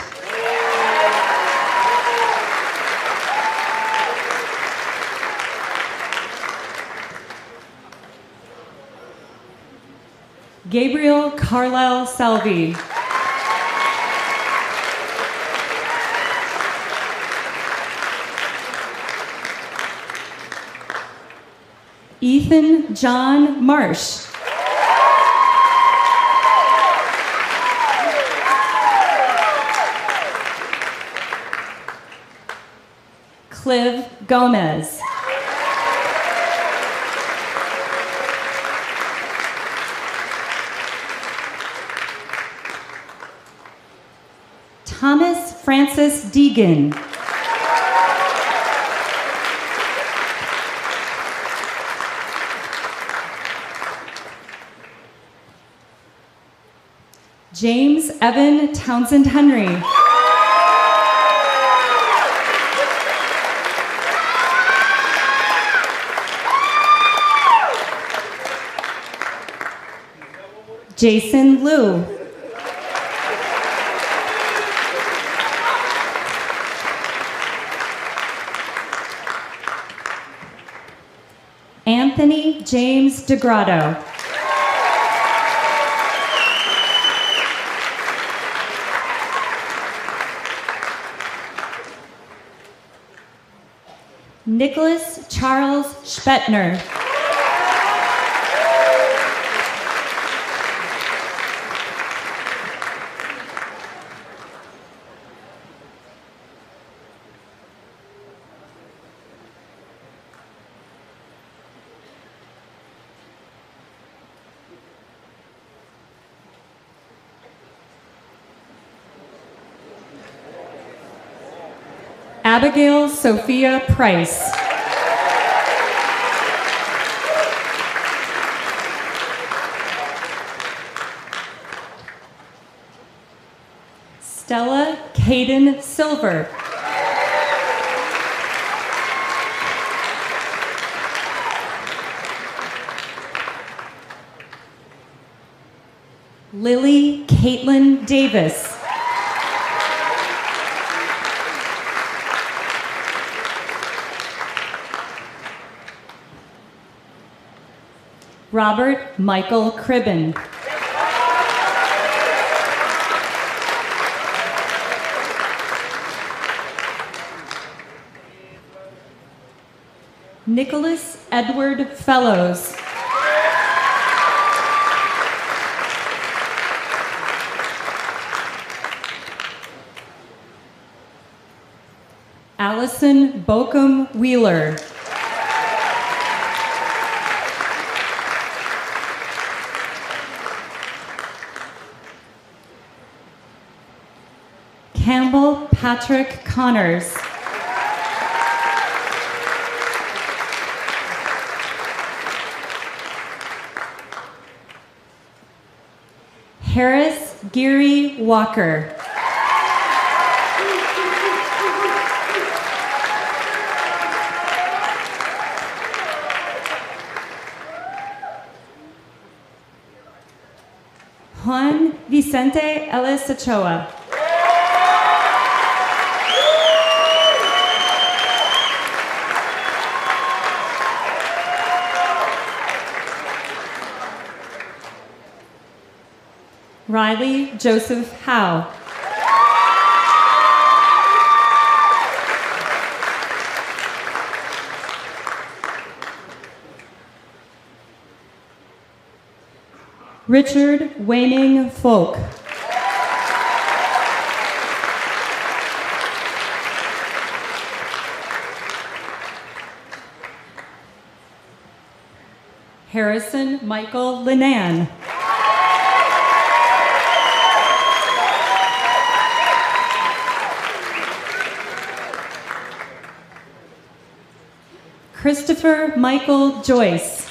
Gabriel Carlisle Salvi. Ethan John Marsh. Cliv Gomez. Thomas Francis Deegan. James Evan Townsend Henry. Jason Liu. Anthony James DeGrotto. Nicholas Charles Spetner. Abigail Sophia Price. Stella Caden Silver. Lily Caitlin Davis. Robert Michael Cribben. Nicholas Edward Fellows. Allison Bokum Wheeler. Campbell Patrick Connors. Harris Geary Walker. Juan Vicente Ellis Ochoa. Riley Joseph Howe. Richard Waning Folk. Harrison Michael Linan. Christopher Michael Joyce.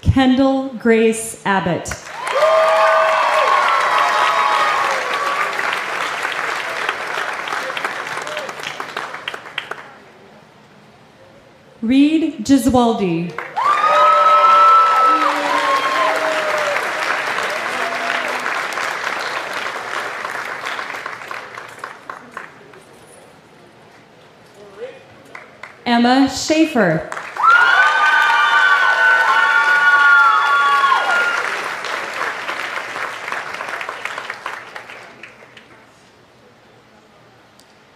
Kendall Grace Abbott. Reed Giswaldi. Emma Schaefer.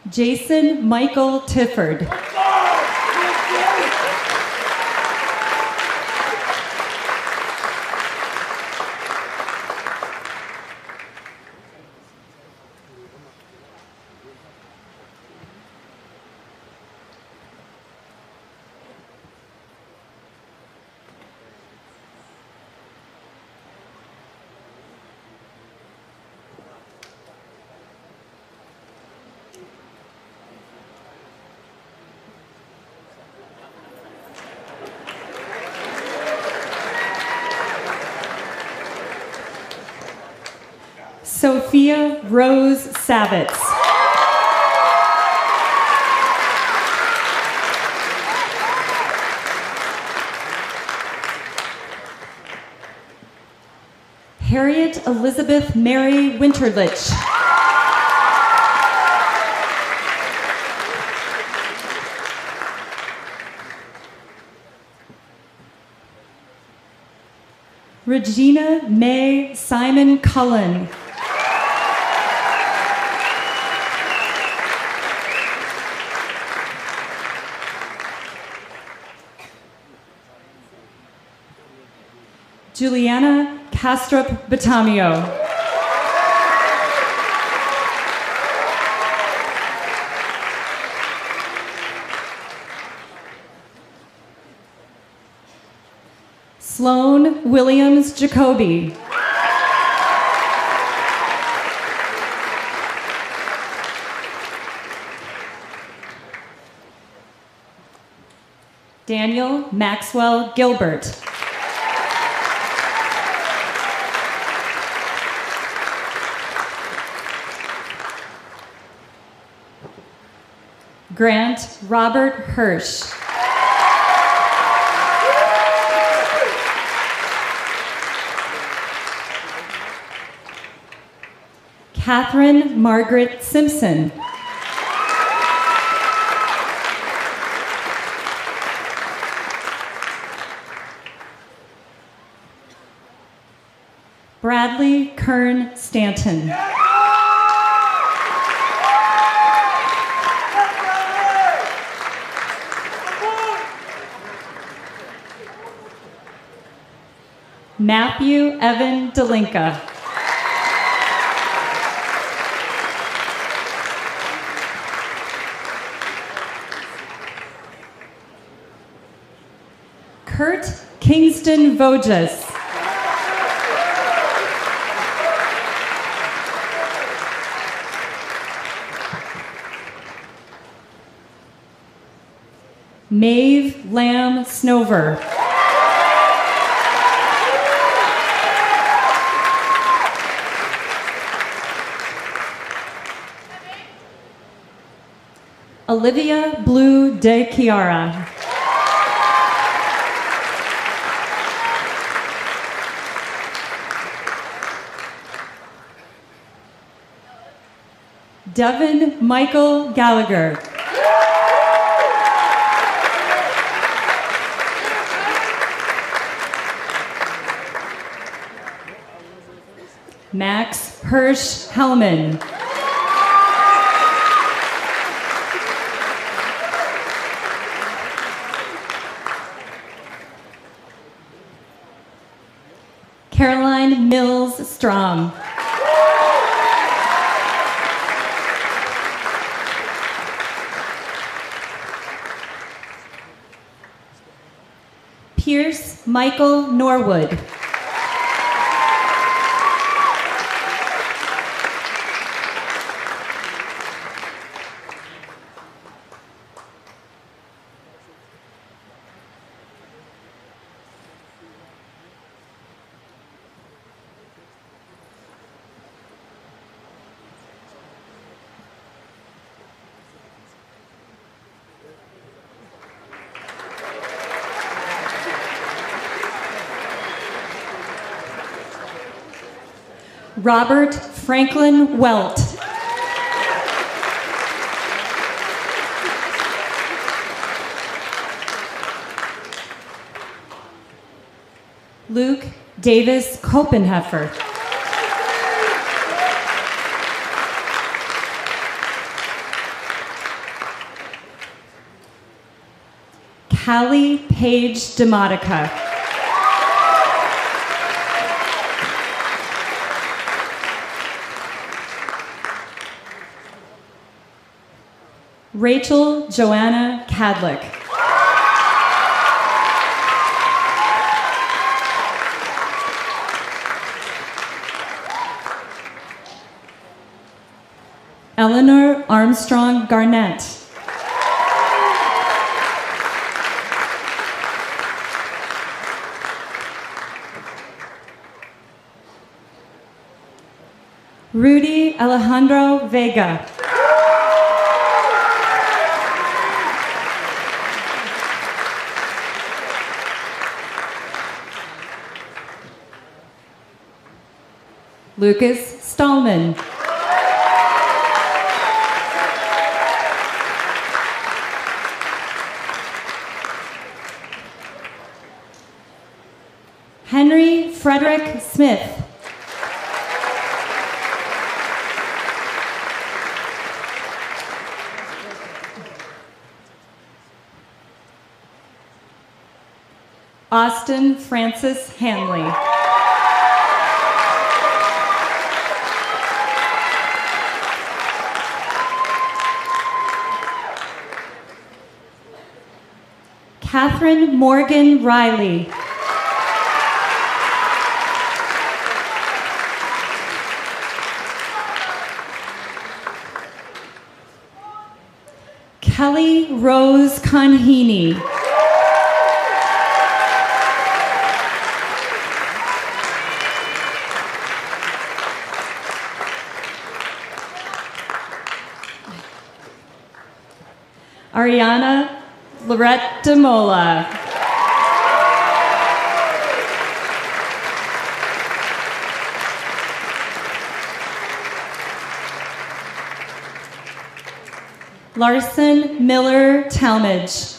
Jason Michael Tifford. Sophia Rose Savitz. Harriet Elizabeth Mary Winterlich. Regina May Simon Cullen. Juliana Castrop Batamio. Sloan Williams Jacoby. Daniel Maxwell Gilbert. Grant Robert Hirsch. Catherine Margaret Simpson. Bradley Kern Stanton. Matthew Evan Delinka. Kurt Kingston Voges. Maeve Lamb Snover. Olivia Blue de Chiara. Devin Michael Gallagher. Max Hirsch Hellman. Caroline Mills Strom. Pierce Michael Norwood. Robert Franklin Welt. Luke Davis Kopenheffer. Callie Page Demotica. Rachel Joanna Cadlick. Eleanor Armstrong Garnett. Rudy Alejandro Vega. Lucas Stallman. Henry Frederick Smith. Austin Francis Hanley. Catherine Morgan Riley. Kelly Rose Conheeney. Ariana Lorette DeMola. Larson Miller Talmadge.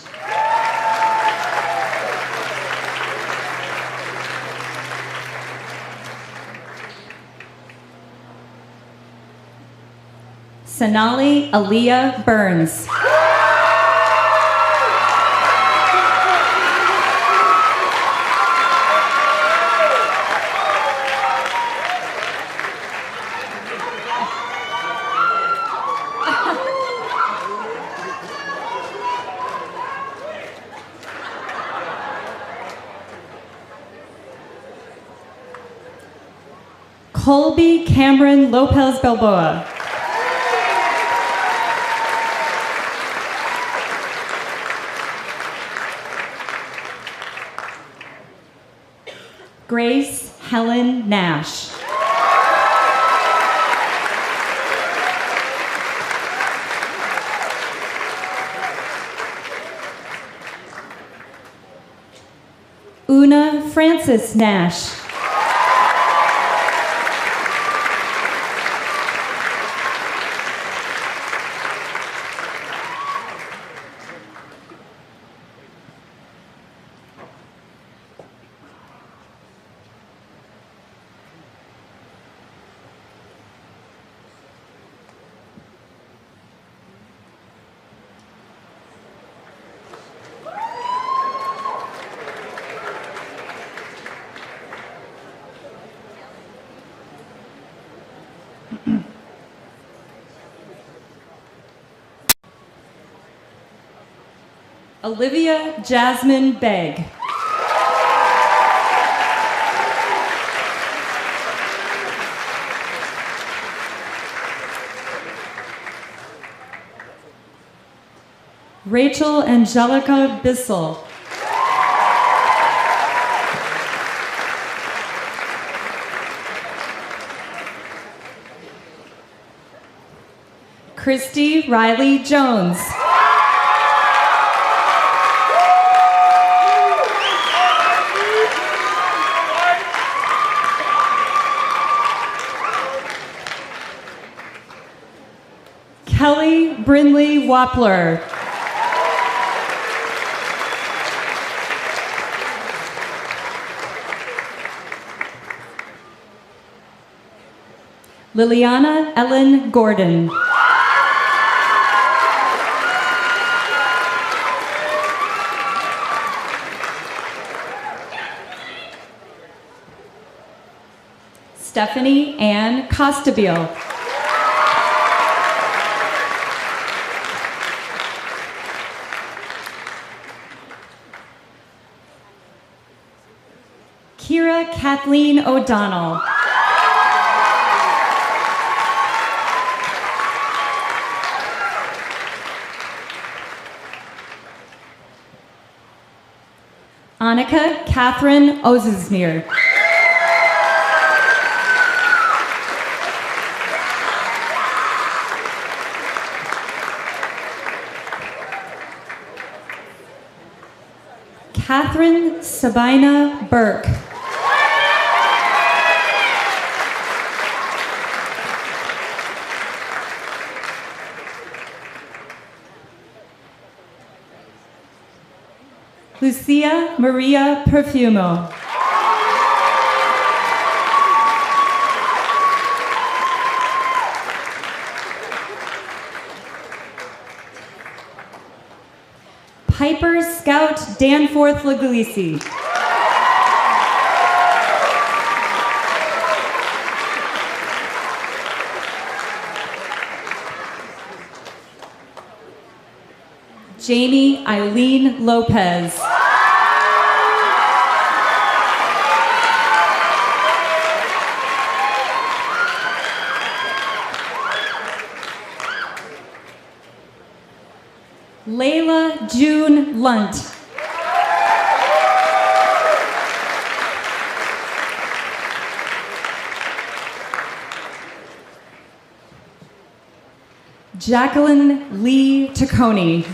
Sonali Aaliyah Burns. Colby Cameron Lopez Balboa. Grace Helen Nash. Una Francis Nash. Olivia Jasmine Begg. Rachel Angelica Bissell. Christy Riley Jones. Kelly Brinley Wappler. Liliana Ellen Gordon. Stephanie Ann Costabile. Kira Kathleen O'Donnell. Annika Catherine Ozesmere. Catherine Sabina Burke. Lucia Maria Perfumo. Piper Scout Danforth Laglisi. Jamie Eileen Lopez. Layla June Lunt. Jacqueline Lee Tacconi.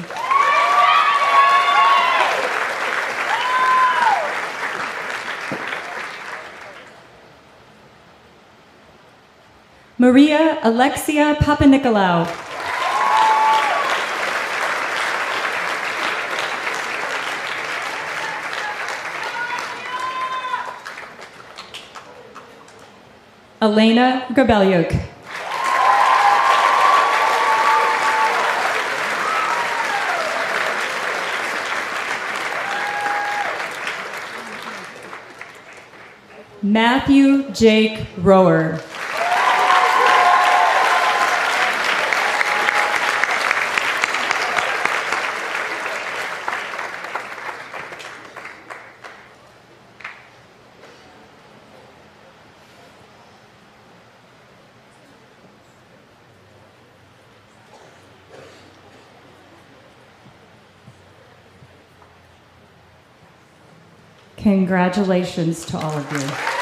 Maria Alexia Papanikolaou. Elena Gabelyuk. Matthew Jake Rower. Congratulations to all of you.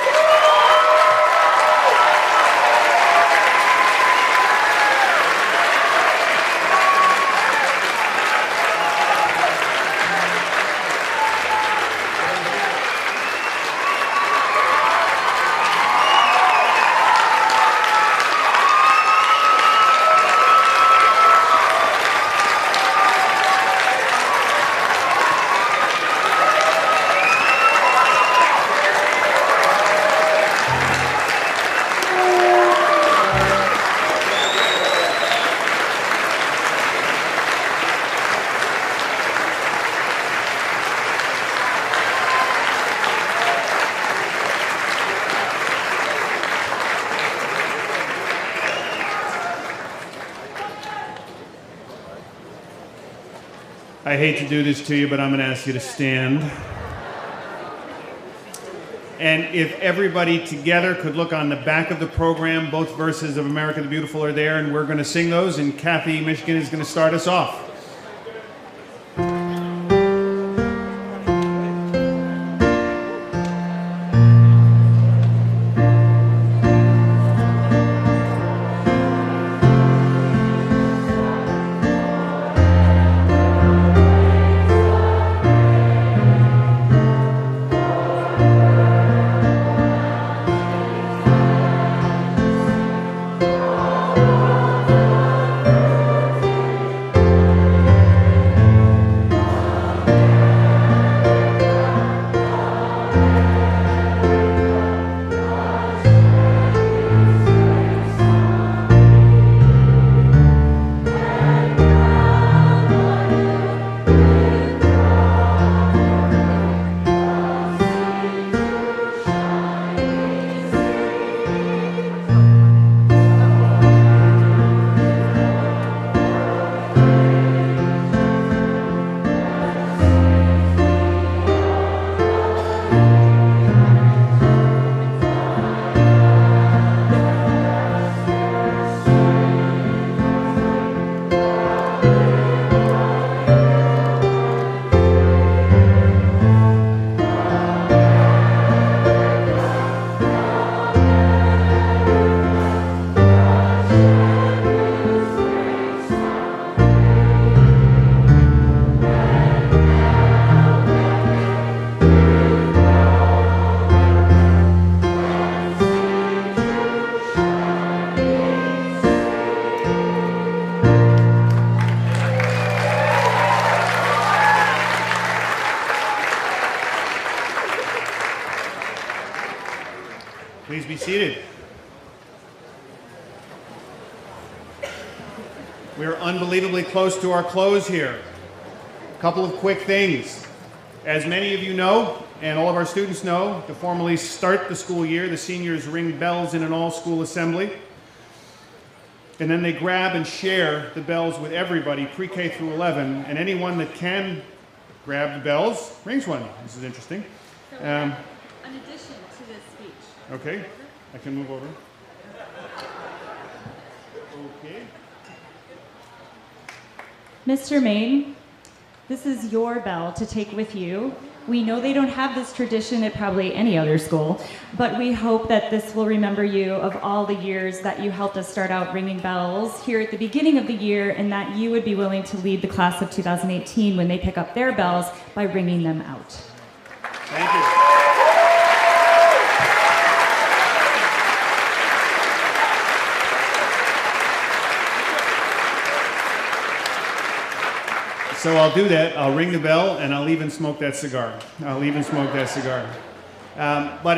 I hate to do this to you, but I'm going to ask you to stand. And if everybody together could look on the back of the program, both verses of America the Beautiful are there, and we're going to sing those, and Kathy Michigan is going to start us off. Please be seated. We are unbelievably close to our close here. A couple of quick things. As many of you know, and all of our students know, to formally start the school year, the seniors ring bells in an all-school assembly. And then they grab and share the bells with everybody, pre-K through 11, and anyone that can grab the bells rings one. This is interesting. So in addition to this speech. Okay, I can move over. Okay. Mr. Main, this is your bell to take with you. We know they don't have this tradition at probably any other school, but we hope that this will remember you of all the years that you helped us start out ringing bells here at the beginning of the year, and that you would be willing to lead the class of 2018 when they pick up their bells by ringing them out. Thank you. So I'll do that. I'll ring the bell, and I'll even smoke that cigar. But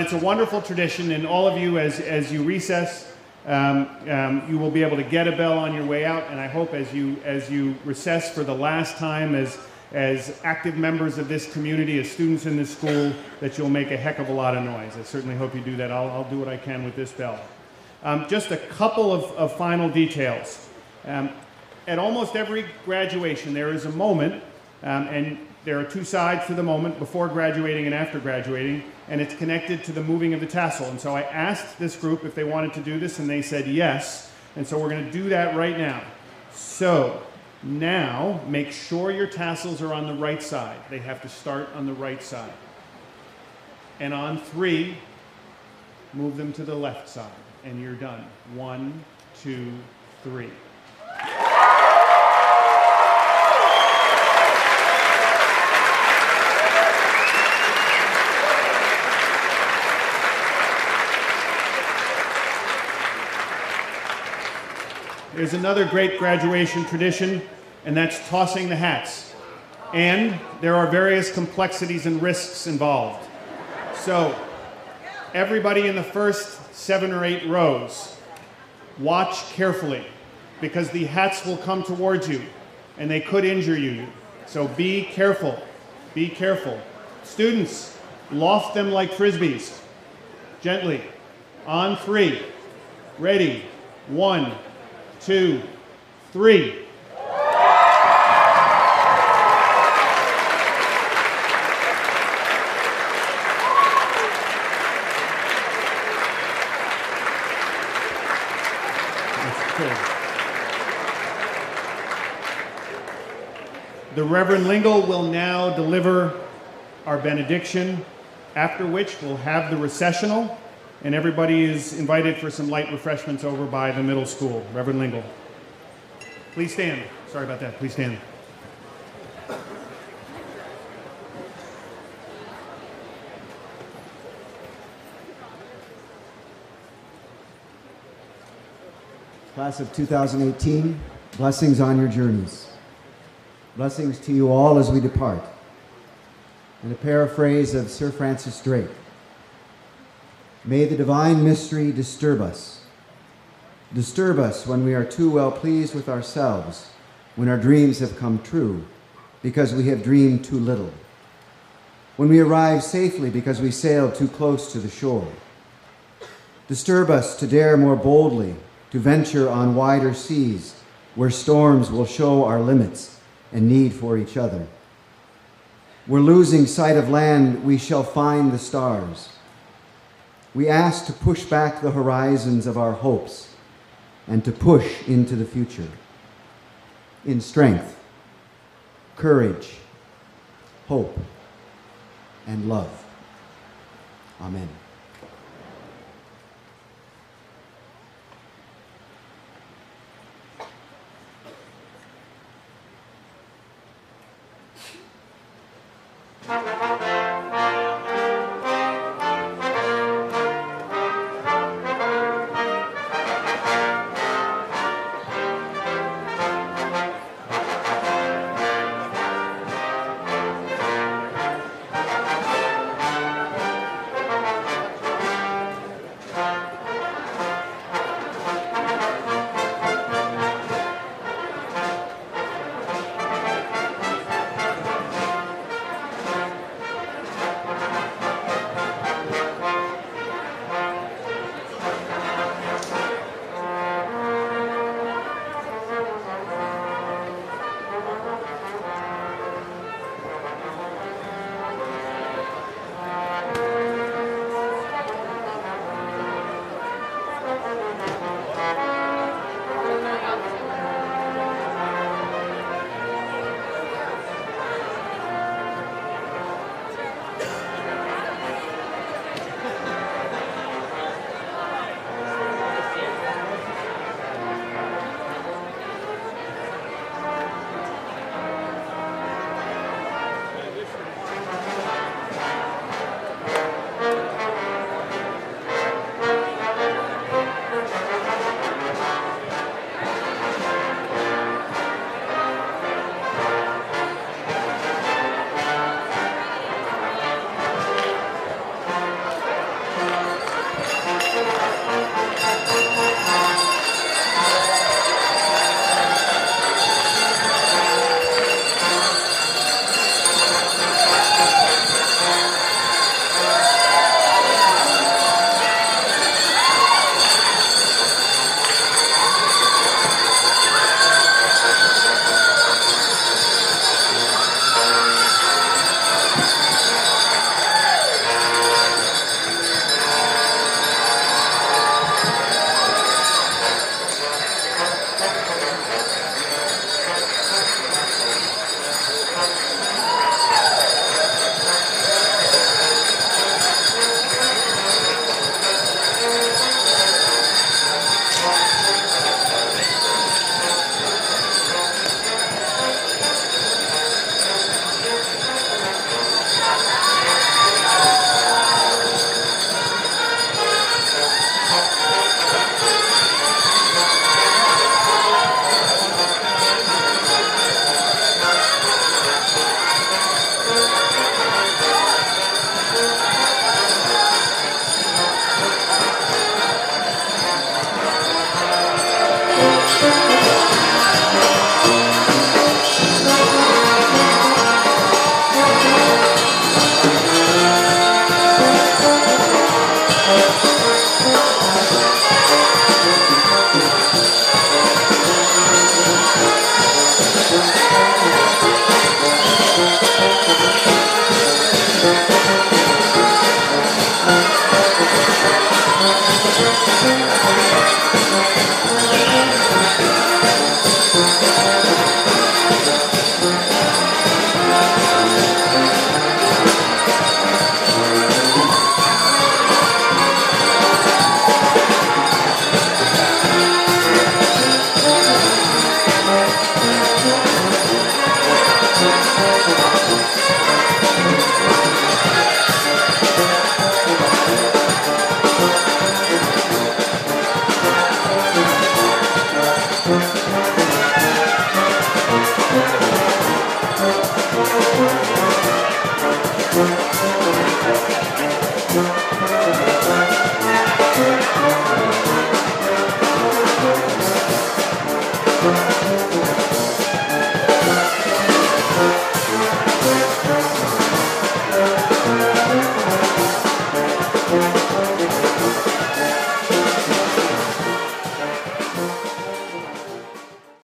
it's a wonderful tradition, and all of you, as you recess, you will be able to get a bell on your way out. And I hope as you recess for the last time as active members of this community, as students in this school, that you'll make a heck of a lot of noise. I certainly hope you do that. I'll do what I can with this bell. Just a couple of final details. At almost every graduation, there is a moment, and there are two sides to the moment, before graduating and after graduating, and it's connected to the moving of the tassel. And so I asked this group if they wanted to do this, and they said yes. And so we're going to do that right now. So now, make sure your tassels are on the right side. They have to start on the right side. And on 3, move them to the left side, and you're done. 1, 2, 3. There's another great graduation tradition, and that's tossing the hats. And there are various complexities and risks involved. So, everybody in the first 7 or 8 rows, watch carefully, because the hats will come towards you, and they could injure you. So be careful. Be careful. Students, loft them like frisbees. Gently. On 3. Ready. 1, 2, 3. The Reverend Lingle will now deliver our benediction, after which we'll have the recessional, and everybody is invited for some light refreshments over by the middle school. Reverend Lingle. Please stand. Sorry about that. Please stand. Class of 2018, blessings on your journeys. Blessings to you all as we depart. And a paraphrase of Sir Francis Drake. May the divine mystery disturb us. Disturb us when we are too well pleased with ourselves, when our dreams have come true, because we have dreamed too little. When we arrive safely because we sailed too close to the shore. Disturb us to dare more boldly, to venture on wider seas, where storms will show our limits and need for each other. Where losing sight of land, we shall find the stars. We ask to push back the horizons of our hopes and to push into the future in strength, courage, hope, and love. Amen.